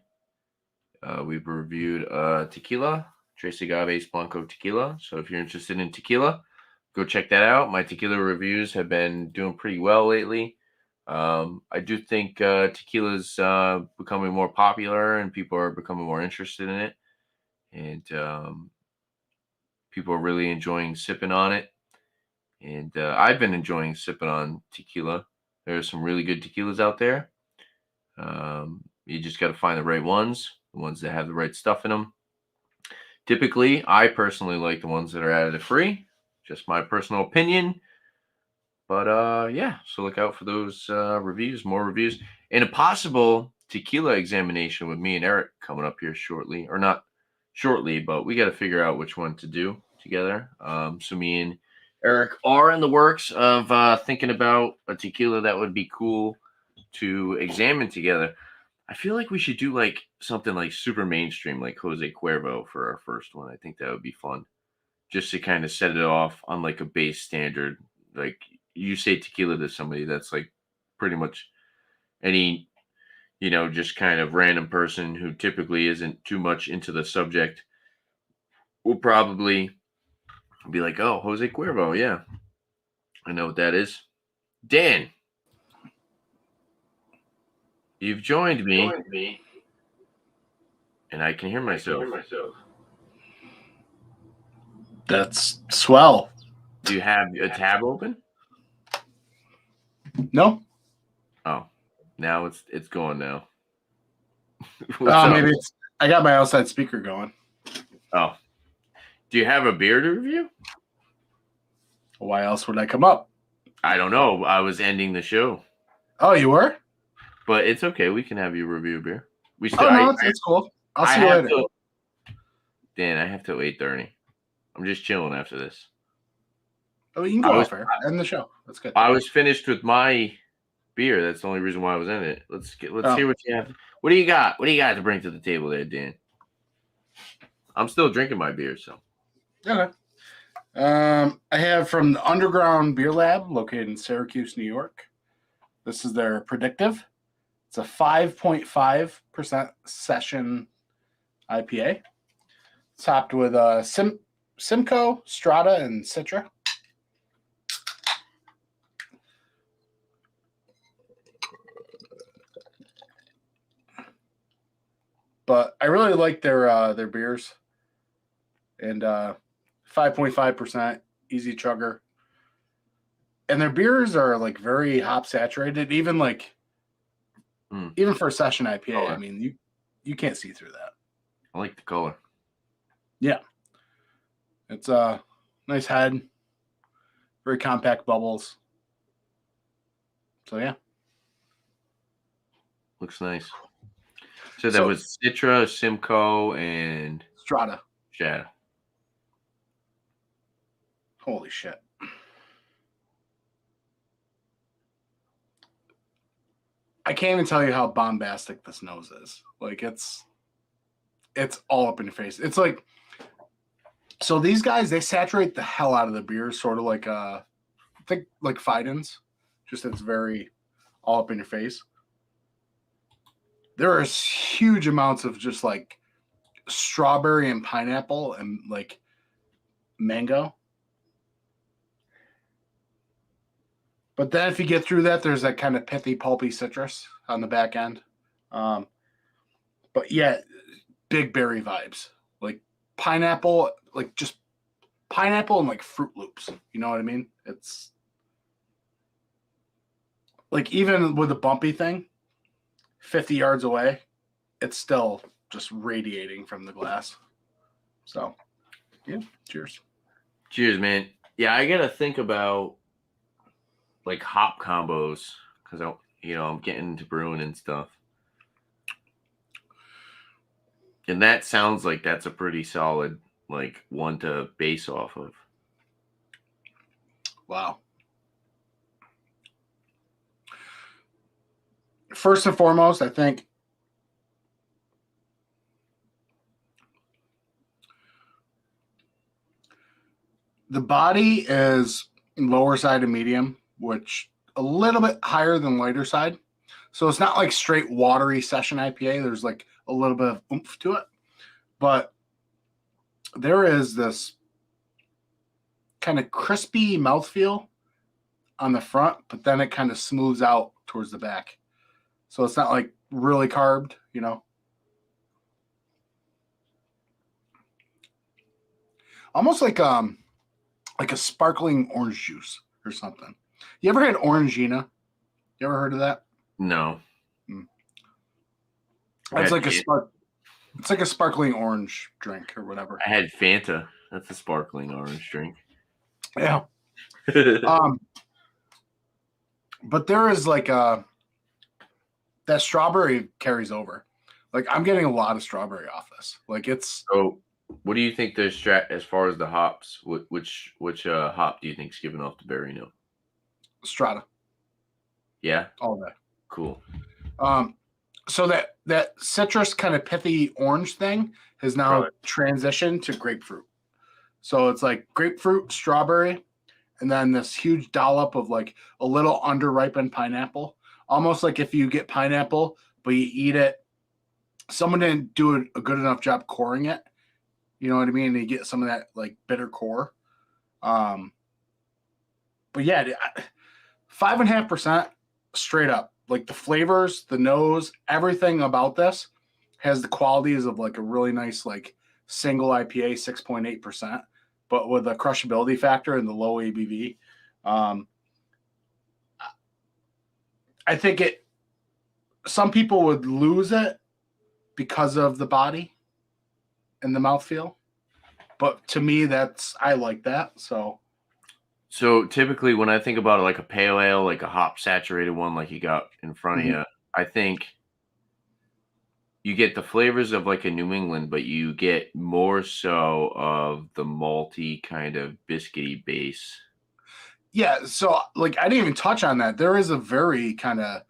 [SPEAKER 1] We've reviewed tequila, Tres Agaves Blanco tequila. So if you're interested in tequila, go check that out. My tequila reviews have been doing pretty well lately. I do think tequila is becoming more popular and people are becoming more interested in it. And people are really enjoying sipping on it. And I've been enjoying sipping on tequila. There's some really good tequilas out there. You just got to find the right ones, the ones that have the right stuff in them. Typically, I personally like the ones that are additive free. Just my personal opinion. But yeah, so look out for those reviews, more reviews, and a possible tequila examination with me and Eric coming up here shortly. Or not shortly, but we got to figure out which one to do together. So me and Eric are in the works of thinking about a tequila that would be cool to examine together. I feel like we should do like something like super mainstream, like Jose Cuervo for our first one. I think that would be fun, just to kind of set it off on like a base standard. Like you say tequila to somebody, that's like pretty much any, just kind of random person who typically isn't too much into the subject will probably be like, oh, Jose Cuervo, yeah, I know what that is. Dan, you've joined me, and I can hear myself.
[SPEAKER 2] That's swell.
[SPEAKER 1] Do you have a tab open?
[SPEAKER 2] No.
[SPEAKER 1] Oh, now it's going now.
[SPEAKER 2] Maybe I got my outside speaker going.
[SPEAKER 1] Oh, do you have a beer to review?
[SPEAKER 2] Why else would I come up?
[SPEAKER 1] I don't know. I was ending the show.
[SPEAKER 2] Oh, you were?
[SPEAKER 1] But it's okay. We can have you review a beer.
[SPEAKER 2] It's cool. I'll see you later.
[SPEAKER 1] Dan, I have till 8:30. I'm just chilling after this.
[SPEAKER 2] Oh, you can go off air. End the show. That's good.
[SPEAKER 1] I was finished with my beer. That's the only reason why I was in it. Let's hear what you have. What do you got? What do you got to bring to the table there, Dan? I'm still drinking my beer, so.
[SPEAKER 2] Okay. I have from the Underground Beer Lab located in Syracuse, New York. This is their Predictive. It's a 5.5% session IPA. It's topped with Simcoe, Strata, and Citra. But I really like their beers. And 5.5%, easy chugger. And their beers are like very hop saturated, even for a session IPA.
[SPEAKER 1] Color.
[SPEAKER 2] I mean, you can't see through that.
[SPEAKER 1] I like the color.
[SPEAKER 2] Yeah. It's a nice head, very compact bubbles. So yeah.
[SPEAKER 1] Looks nice. So that was Citra, Simcoe, and
[SPEAKER 2] Strata. Holy shit. I can't even tell you how bombastic this nose is. Like it's all up in your face. It's like So these guys, they saturate the hell out of the beer, sort of like I think like Fidens, just it's very all up in your face. There are huge amounts of just like strawberry and pineapple and like mango. But then if you get through that, there's that kind of pithy, pulpy citrus on the back end. But yeah, big berry vibes. Like pineapple, like just pineapple and like Fruit Loops. You know what I mean? It's like even with the bumpy thing, 50 yards away, it's still just radiating from the glass. So, yeah, cheers.
[SPEAKER 1] Cheers, man. Yeah, I gotta think about like hop combos because I'm getting into brewing and stuff. And that sounds like that's a pretty solid like one to base off of.
[SPEAKER 2] Wow. First and foremost, I think the body is lower side of medium, which a little bit higher than lighter side. So it's not like straight watery session IPA. There's like a little bit of oomph to it. But there is this kind of crispy mouthfeel on the front, but then it kind of smooths out towards the back. So it's not like really carved, you know. Almost like a sparkling orange juice or something. You ever had Orangina? You ever heard of that?
[SPEAKER 1] No.
[SPEAKER 2] It's like it's like a sparkling orange drink or whatever.
[SPEAKER 1] I had Fanta. That's a sparkling orange drink.
[SPEAKER 2] Yeah. But there is like that strawberry carries over. Like I'm getting a lot of strawberry off this. Like it's
[SPEAKER 1] So, what do you think the strat as far as the hops? Which hop do you think's giving off the berry note?
[SPEAKER 2] Strata
[SPEAKER 1] Yeah,
[SPEAKER 2] all day.
[SPEAKER 1] cool.
[SPEAKER 2] So that citrus kind of pithy orange thing has now
[SPEAKER 1] Right.
[SPEAKER 2] transitioned to grapefruit. So it's like grapefruit, strawberry, and then this huge dollop of like a little underripened pineapple. Almost like if you get pineapple, but you eat it, someone didn't do a good enough job coring it. You know what I mean? And you get some of that like bitter core. But yeah, 5.5% straight up. Like the flavors, the nose, everything about this has the qualities of like a really nice like single IPA, 6.8%, but with a crushability factor and the low ABV. I think some people would lose it because of the body and the mouthfeel. But to me, I like that.
[SPEAKER 1] So typically, when I think about it, like a pale ale, like a hop saturated one, like you got in front of you, I think you get the flavors of like a New England, but you get more so of the malty kind of biscuity base.
[SPEAKER 2] Yeah, so like I didn't even touch on that. There is a very kind of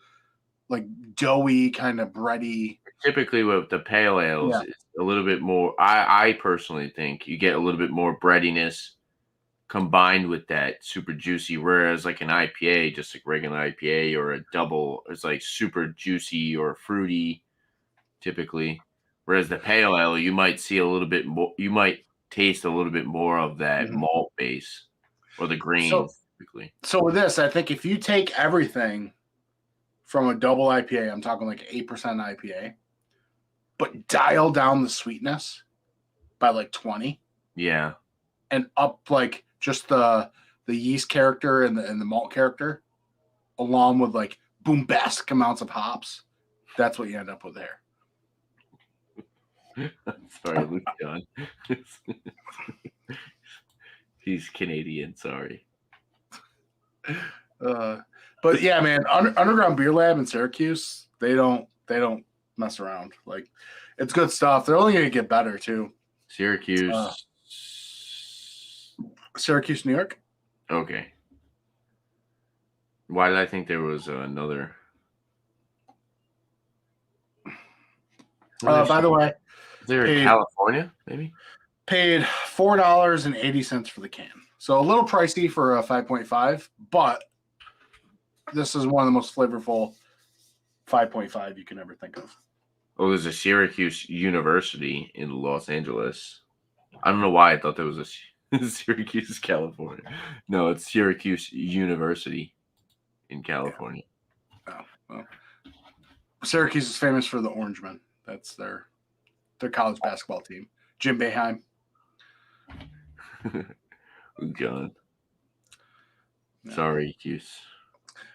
[SPEAKER 2] like doughy, kind of bready.
[SPEAKER 1] Typically, with the pale ales,
[SPEAKER 2] Yeah.
[SPEAKER 1] it's a little bit more. I personally think you get a little bit more breadiness combined with that super juicy. Whereas like an IPA, just like regular IPA or a double, it's like super juicy or fruity, typically. Whereas the pale ale, you might see a little bit more. You might taste a little bit more of that malt base or the grains, typically.
[SPEAKER 2] So with this, I think if you take everything from a double IPA, I'm talking like 8% IPA, but dial down the sweetness by like 20.
[SPEAKER 1] Yeah.
[SPEAKER 2] And up like just the yeast character and the malt character, along with like bombastic amounts of hops, that's what you end up with there.
[SPEAKER 1] Sorry, Luke John. He's Canadian. Sorry.
[SPEAKER 2] But yeah, man, Underground Beer Lab in Syracuse, they don't mess around. Like, it's good stuff. They're only gonna get better too.
[SPEAKER 1] Syracuse.
[SPEAKER 2] Syracuse, New York.
[SPEAKER 1] Okay. Why did I think there was another?
[SPEAKER 2] By the way,
[SPEAKER 1] is there California maybe?
[SPEAKER 2] Paid $4.80 for the can. So a little pricey for a 5.5, but this is one of the most flavorful 5.5 you can ever think of.
[SPEAKER 1] Oh, there's a Syracuse University in Los Angeles. I don't know why I thought there was a Syracuse, California. No, it's Syracuse University in California.
[SPEAKER 2] Yeah. Oh, well. Syracuse is famous for the Orangemen. That's their college basketball team. Jim Boeheim.
[SPEAKER 1] John.
[SPEAKER 2] Yeah.
[SPEAKER 1] Sorry, Cuse.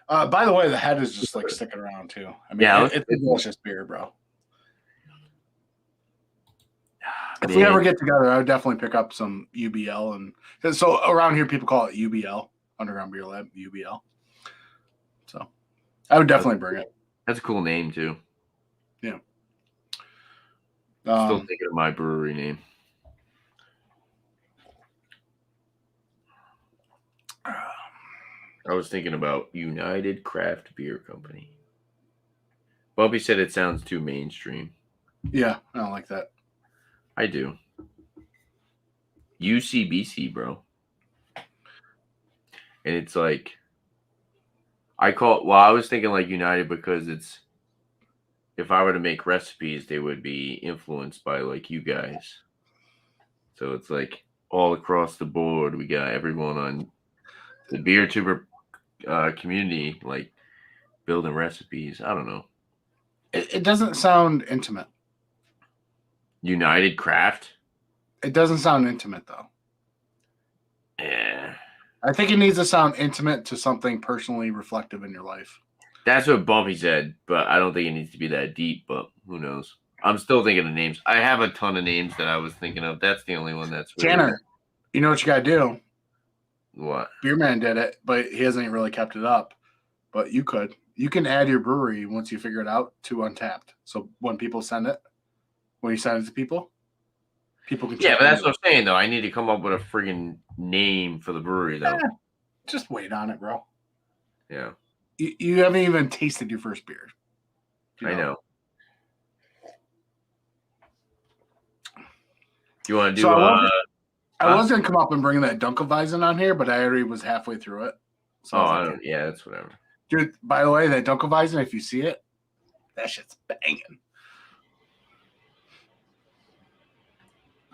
[SPEAKER 2] By the way, the head is just like sticking around too. I mean,
[SPEAKER 1] Yeah,
[SPEAKER 2] it's a delicious beer, bro. If
[SPEAKER 1] Man.
[SPEAKER 2] we ever get together, I would definitely pick up some UBL, and so around here people call it UBL, Underground Beer Lab, UBL. So I would definitely bring it.
[SPEAKER 1] That's a cool name too.
[SPEAKER 2] Yeah.
[SPEAKER 1] Still thinking of my brewery name. I was thinking about United Craft Beer Company. Bubby said it sounds too mainstream.
[SPEAKER 2] Yeah, I don't like that.
[SPEAKER 1] I do. UCBC, bro. And it's like, I was thinking like United because it's, if I were to make recipes, they would be influenced by like you guys. So it's like all across the board, we got everyone on the beer tuber community, like building recipes. I don't know.
[SPEAKER 2] It doesn't sound intimate.
[SPEAKER 1] United Craft?
[SPEAKER 2] It doesn't sound intimate though.
[SPEAKER 1] Yeah.
[SPEAKER 2] I think it needs to sound intimate to something personally reflective in your life.
[SPEAKER 1] That's what Bumpy said, but I don't think it needs to be that deep, but who knows? I'm still thinking of names. I have a ton of names that I was thinking of. That's the only one that's really...
[SPEAKER 2] Tanner, you know what you got to do?
[SPEAKER 1] What?
[SPEAKER 2] Beerman did it, but he hasn't really kept it up. But you could. You can add your brewery once you figure it out to Untapped. So when people send it, when you send it to people can.
[SPEAKER 1] Yeah, but that's what I'm saying, though. I need to come up with a friggin' name for the brewery, though.
[SPEAKER 2] Just wait on it, bro.
[SPEAKER 1] Yeah.
[SPEAKER 2] You haven't even tasted your first beer.
[SPEAKER 1] I know. Do you want to do...
[SPEAKER 2] I was going to come up and bring that Dunkelweizen on here, but I already was halfway through it. So
[SPEAKER 1] yeah, that's whatever.
[SPEAKER 2] Dude, by the way, that Dunkelweizen, if you see it, that shit's banging.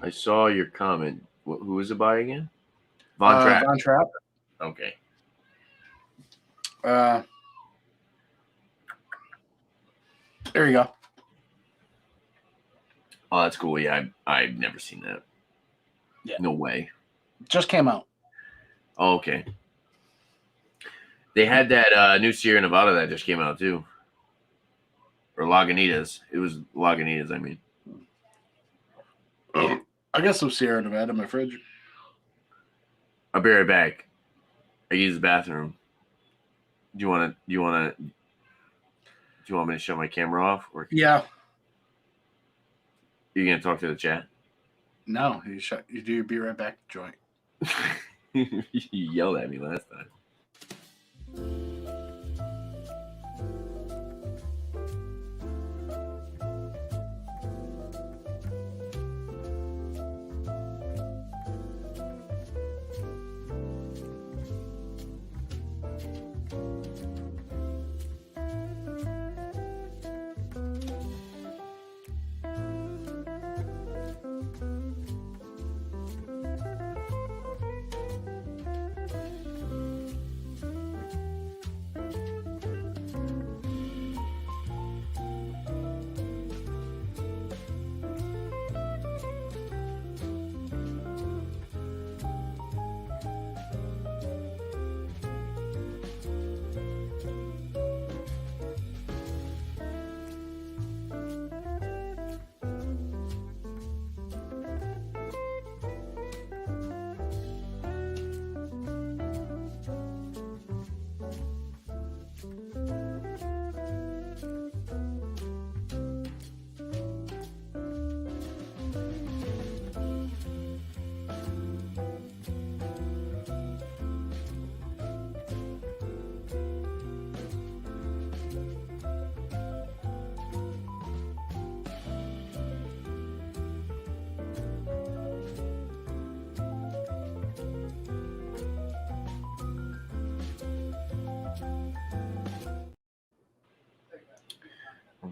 [SPEAKER 1] I saw your comment. Who was it by again? Von Trapp.
[SPEAKER 2] Von Trapp.
[SPEAKER 1] Okay.
[SPEAKER 2] There you go.
[SPEAKER 1] Oh, that's cool. Yeah, I've never seen that.
[SPEAKER 2] Yeah.
[SPEAKER 1] No way.
[SPEAKER 2] Just came out.
[SPEAKER 1] Oh, okay. They had that new Sierra Nevada that just came out too. Or Lagunitas. It was Lagunitas, I mean.
[SPEAKER 2] I got some Sierra Nevada in my fridge.
[SPEAKER 1] I'll be right back. I use the bathroom. Do you want me to shut my camera off? Or
[SPEAKER 2] Yeah.
[SPEAKER 1] You gonna talk to the chat?
[SPEAKER 2] No, you do your be right back joint.
[SPEAKER 1] You yelled at me last time.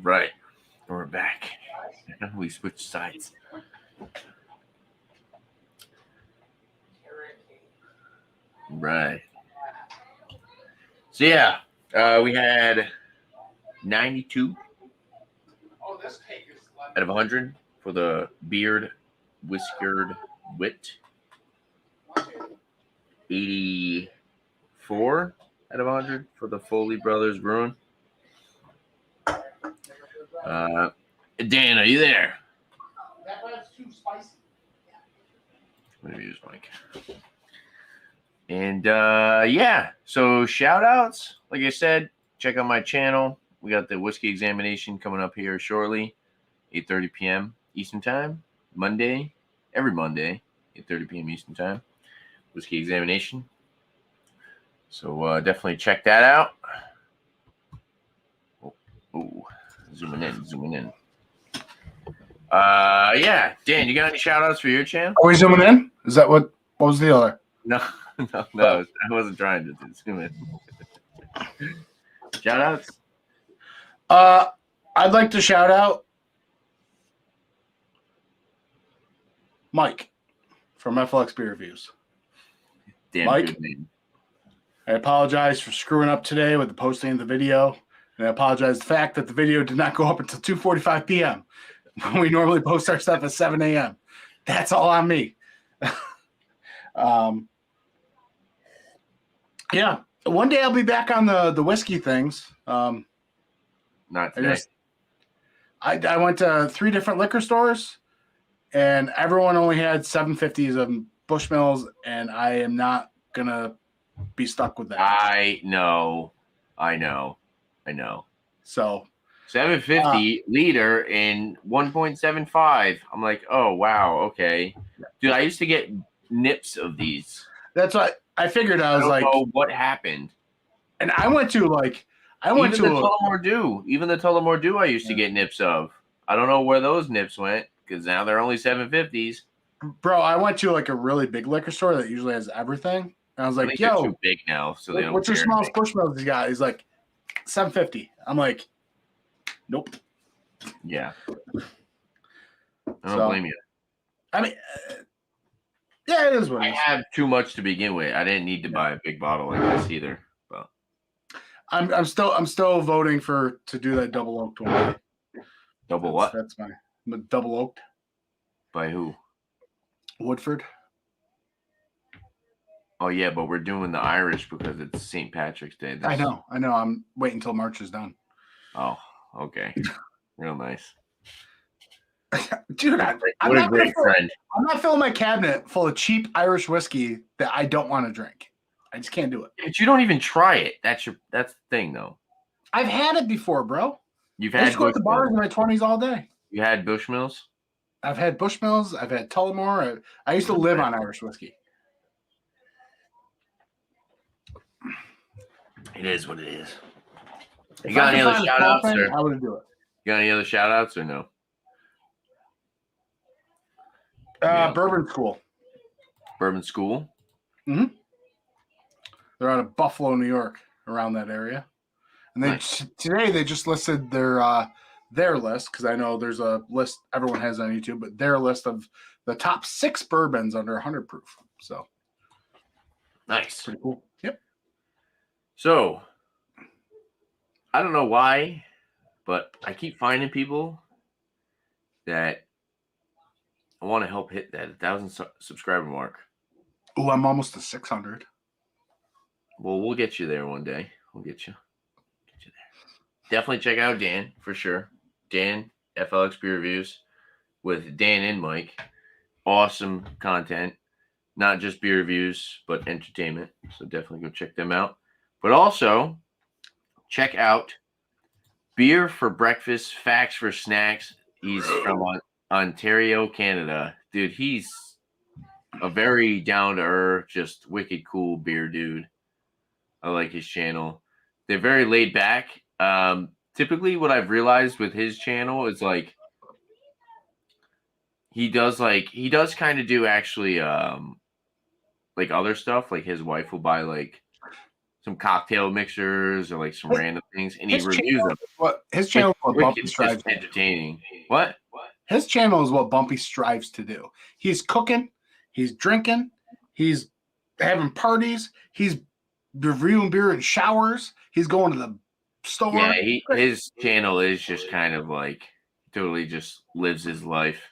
[SPEAKER 1] Right. We're back. We switched sides. Right. So yeah, we had 92 out of 100 for the beard whiskered wit. 84 out of 100 for the Foley Brothers Brewing. Dan, are you there?
[SPEAKER 2] That's too spicy.
[SPEAKER 1] Let me use mic. And yeah, so shout outs. Like I said, check out my channel. We got the whiskey examination coming up here shortly, 8:30 p.m. Eastern Time, Monday, every Monday, 8:30 p.m. Eastern Time. Whiskey examination. So definitely check that out. Oh, zooming in. Yeah, Dan, you got any shout outs for your channel?
[SPEAKER 2] Are we zooming in? Is that what was the other?
[SPEAKER 1] No, I wasn't trying to zoom in. Shout outs?
[SPEAKER 2] I'd like to shout out Mike from FLX Beer Reviews.
[SPEAKER 1] Damn
[SPEAKER 2] Mike,
[SPEAKER 1] good name.
[SPEAKER 2] I apologize for screwing up today with the posting of the video, and I apologize for the fact that the video did not go up until 2:45 p.m. We normally post our stuff at 7 a.m. That's all on me. Yeah, one day I'll be back on the whiskey things.
[SPEAKER 1] Not today.
[SPEAKER 2] I went to 3 different liquor stores, and everyone only had 750s of Bushmills, and I am not gonna be stuck with that.
[SPEAKER 1] I know.
[SPEAKER 2] So
[SPEAKER 1] 750 liter in 1.75. I'm like, oh wow, okay, dude. I used to get nips of these.
[SPEAKER 2] that's what I figured. I was
[SPEAKER 1] don't
[SPEAKER 2] like,
[SPEAKER 1] know what happened.
[SPEAKER 2] and I went to
[SPEAKER 1] Even the Tullamore Dew I used to get nips of. I don't know where those nips went because now they're only 750s.
[SPEAKER 2] Bro, I went to like a really big liquor store that usually has everything. And I was like,
[SPEAKER 1] they're
[SPEAKER 2] yo,
[SPEAKER 1] too big now, so they don't
[SPEAKER 2] what's your
[SPEAKER 1] care
[SPEAKER 2] smallest Bushmills you got? He's like, 750. I'm like, nope.
[SPEAKER 1] Yeah. I don't blame you.
[SPEAKER 2] I mean, yeah, it is what it is.
[SPEAKER 1] I have too much to begin with. I didn't need to buy a big bottle like this either. But
[SPEAKER 2] I'm still voting to do that double oaked one.
[SPEAKER 1] Double what?
[SPEAKER 2] That's my double oaked.
[SPEAKER 1] By who?
[SPEAKER 2] Woodford.
[SPEAKER 1] Oh yeah, but we're doing the Irish because it's St. Patrick's Day.
[SPEAKER 2] I know. I'm waiting until March is done.
[SPEAKER 1] Oh, okay. Real nice.
[SPEAKER 2] Dude,
[SPEAKER 1] what a great friend.
[SPEAKER 2] I'm not filling my cabinet full of cheap Irish whiskey that I don't want to drink. I just can't do it.
[SPEAKER 1] But you don't even try it. That's the thing, though.
[SPEAKER 2] I've had it before, bro.
[SPEAKER 1] You've
[SPEAKER 2] I
[SPEAKER 1] had
[SPEAKER 2] used to go to the bars in my 20s all day.
[SPEAKER 1] You had Bushmills?
[SPEAKER 2] I've had Bushmills. I've had Tullamore. I used to live on Irish whiskey.
[SPEAKER 1] It is what it is. You got any other shout outs?
[SPEAKER 2] I would do it.
[SPEAKER 1] You got any other shout outs or no?
[SPEAKER 2] Bourbon School.
[SPEAKER 1] Bourbon School?
[SPEAKER 2] Mm-hmm. They're out of Buffalo, New York, around that area. And today they just listed their list, because I know there's a list everyone has on YouTube, but their list of the top 6 bourbons under 100 proof. So
[SPEAKER 1] nice.
[SPEAKER 2] Pretty cool. Yep.
[SPEAKER 1] So I don't know why, but I keep finding people that I want to help hit that 1,000 subscriber mark.
[SPEAKER 2] Oh, I'm almost to 600.
[SPEAKER 1] Well, we'll get you there one day. We'll get you there. Definitely check out Dan for sure. Dan, FLX Beer Reviews with Dan and Mike. Awesome content. Not just beer reviews, but entertainment. So definitely go check them out. But also, check out Beer for Breakfast, Facts for Snacks. He's from Ontario, Canada. Dude, he's a very down-to-earth, just wicked cool beer dude. I like his channel. They're very laid back. Typically, what I've realized with his channel is like he does kind of do actually like other stuff. Like his wife will buy like some cocktail mixers or like some random things, and he
[SPEAKER 2] His
[SPEAKER 1] reviews them.
[SPEAKER 2] his channel is what Bumpy
[SPEAKER 1] It's
[SPEAKER 2] strives
[SPEAKER 1] just
[SPEAKER 2] to do.
[SPEAKER 1] entertaining. What?
[SPEAKER 2] His channel is what Bumpy strives to do. He's cooking, he's drinking, he's having parties, he's reviewing beer in showers, he's going to the store.
[SPEAKER 1] Yeah, his channel is just kind of like totally just lives his life.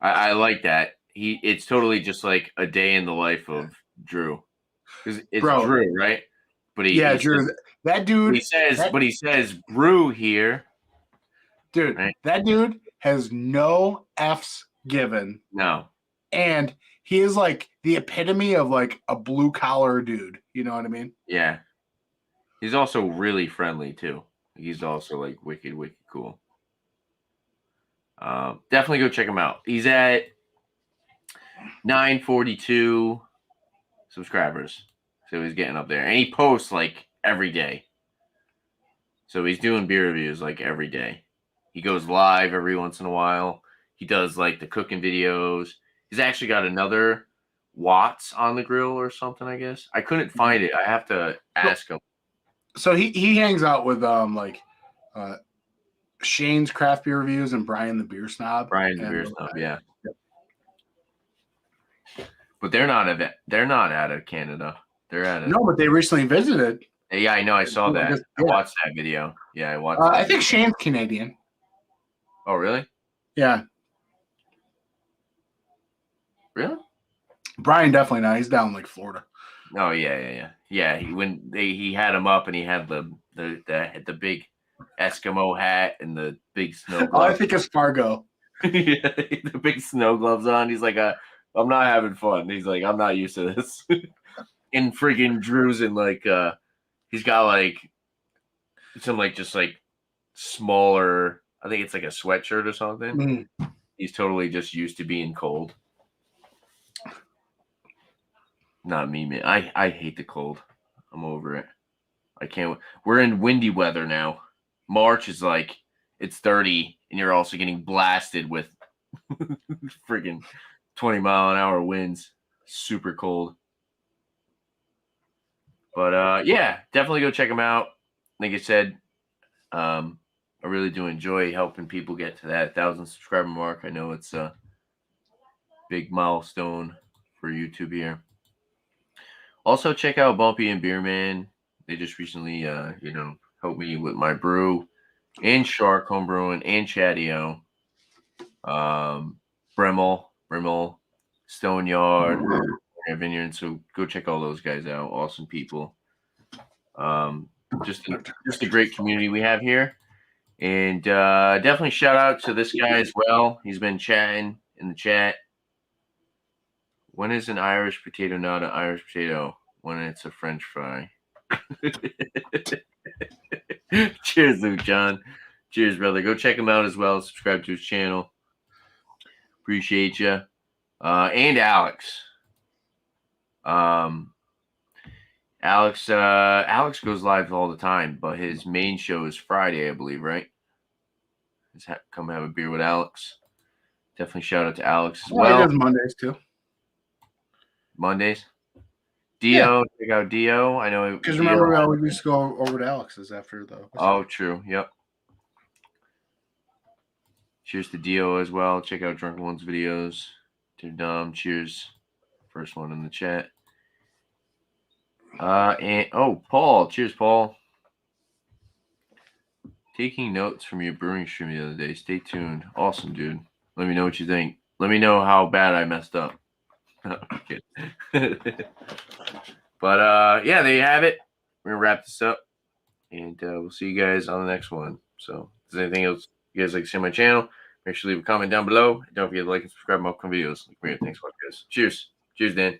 [SPEAKER 1] I like that. It's totally just like a day in the life of Drew. Because it's
[SPEAKER 2] Bro.
[SPEAKER 1] Drew, right? But he
[SPEAKER 2] Drew,
[SPEAKER 1] says,
[SPEAKER 2] that dude.
[SPEAKER 1] He says brew here.
[SPEAKER 2] Dude,
[SPEAKER 1] right?
[SPEAKER 2] That dude has no F's given.
[SPEAKER 1] No.
[SPEAKER 2] And he is like the epitome of like a blue collar dude. You know what I mean?
[SPEAKER 1] Yeah. He's also really friendly too. He's also like wicked, wicked cool. Definitely go check him out. He's at 942 subscribers. So he's getting up there. And he posts like every day. So he's doing beer reviews like every day. He goes live every once in a while. He does like the cooking videos. He's actually got another Watts on the grill or something, I guess. I couldn't find it. I have to ask him.
[SPEAKER 2] So he hangs out with Shane's Craft Beer Reviews and Brian the Beer Snob.
[SPEAKER 1] Yeah. But they're not out of Canada. They're out of
[SPEAKER 2] No, but they recently visited.
[SPEAKER 1] Yeah, I know. I saw that. I watched that video. Yeah, I watched.
[SPEAKER 2] I think Shane's Canadian.
[SPEAKER 1] Oh, really?
[SPEAKER 2] Yeah.
[SPEAKER 1] Really?
[SPEAKER 2] Brian definitely not. He's down in like Florida.
[SPEAKER 1] Oh yeah. He had him up and he had the big Eskimo hat and the big snow gloves.
[SPEAKER 2] Oh, I think it's Fargo.
[SPEAKER 1] Yeah, the big snow gloves on. He's like, I'm not having fun. He's like, I'm not used to this. And freaking Drew's in like, he's got like some like just like smaller. I think it's like a sweatshirt or something.
[SPEAKER 2] Mm-hmm.
[SPEAKER 1] He's totally just used to being cold. Not me, man. I hate the cold. I'm over it. I can't. We're in windy weather now. March is like it's 30, and you're also getting blasted with freaking 20-mile-an-hour winds. Super cold. But yeah, definitely go check them out. Like I said, I really do enjoy helping people get to that 1,000 subscriber mark. I know it's a big milestone for YouTube here. Also, check out Bumpy and Beerman. They just recently, helped me with my brew and Shark Home Brewing and Chatio. Bremmel, Stone Yard, Vineyard. So go check all those guys out. Awesome people. Just a great community we have here. And definitely shout out to this guy as well. He's been chatting in the chat. When is an Irish potato not an Irish potato? When it's a French fry. Cheers, Luke John. Cheers, brother. Go check him out as well. Subscribe to his channel. Appreciate you. And Alex. Alex goes live all the time, but his main show is Friday, I believe, right? Come have a beer with Alex. Definitely shout out to Alex as well.
[SPEAKER 2] He does Mondays too.
[SPEAKER 1] Mondays. Dio, check out Dio. I know
[SPEAKER 2] because remember we always used to go over to Alex's after the.
[SPEAKER 1] Oh, true. Yep. Cheers to Dio as well. Check out Drunken One's videos. To Dom, cheers. First one in the chat. And Paul. Cheers, Paul. Taking notes from your brewing stream the other day. Stay tuned. Awesome, dude. Let me know what you think. Let me know how bad I messed up. But yeah, there you have it. We're gonna wrap this up, and we'll see you guys on the next one. So, if there's anything else you guys like to see on my channel, make sure to leave a comment down below. And don't forget to like and subscribe to my upcoming videos. Thanks a lot, guys. Cheers, Dan.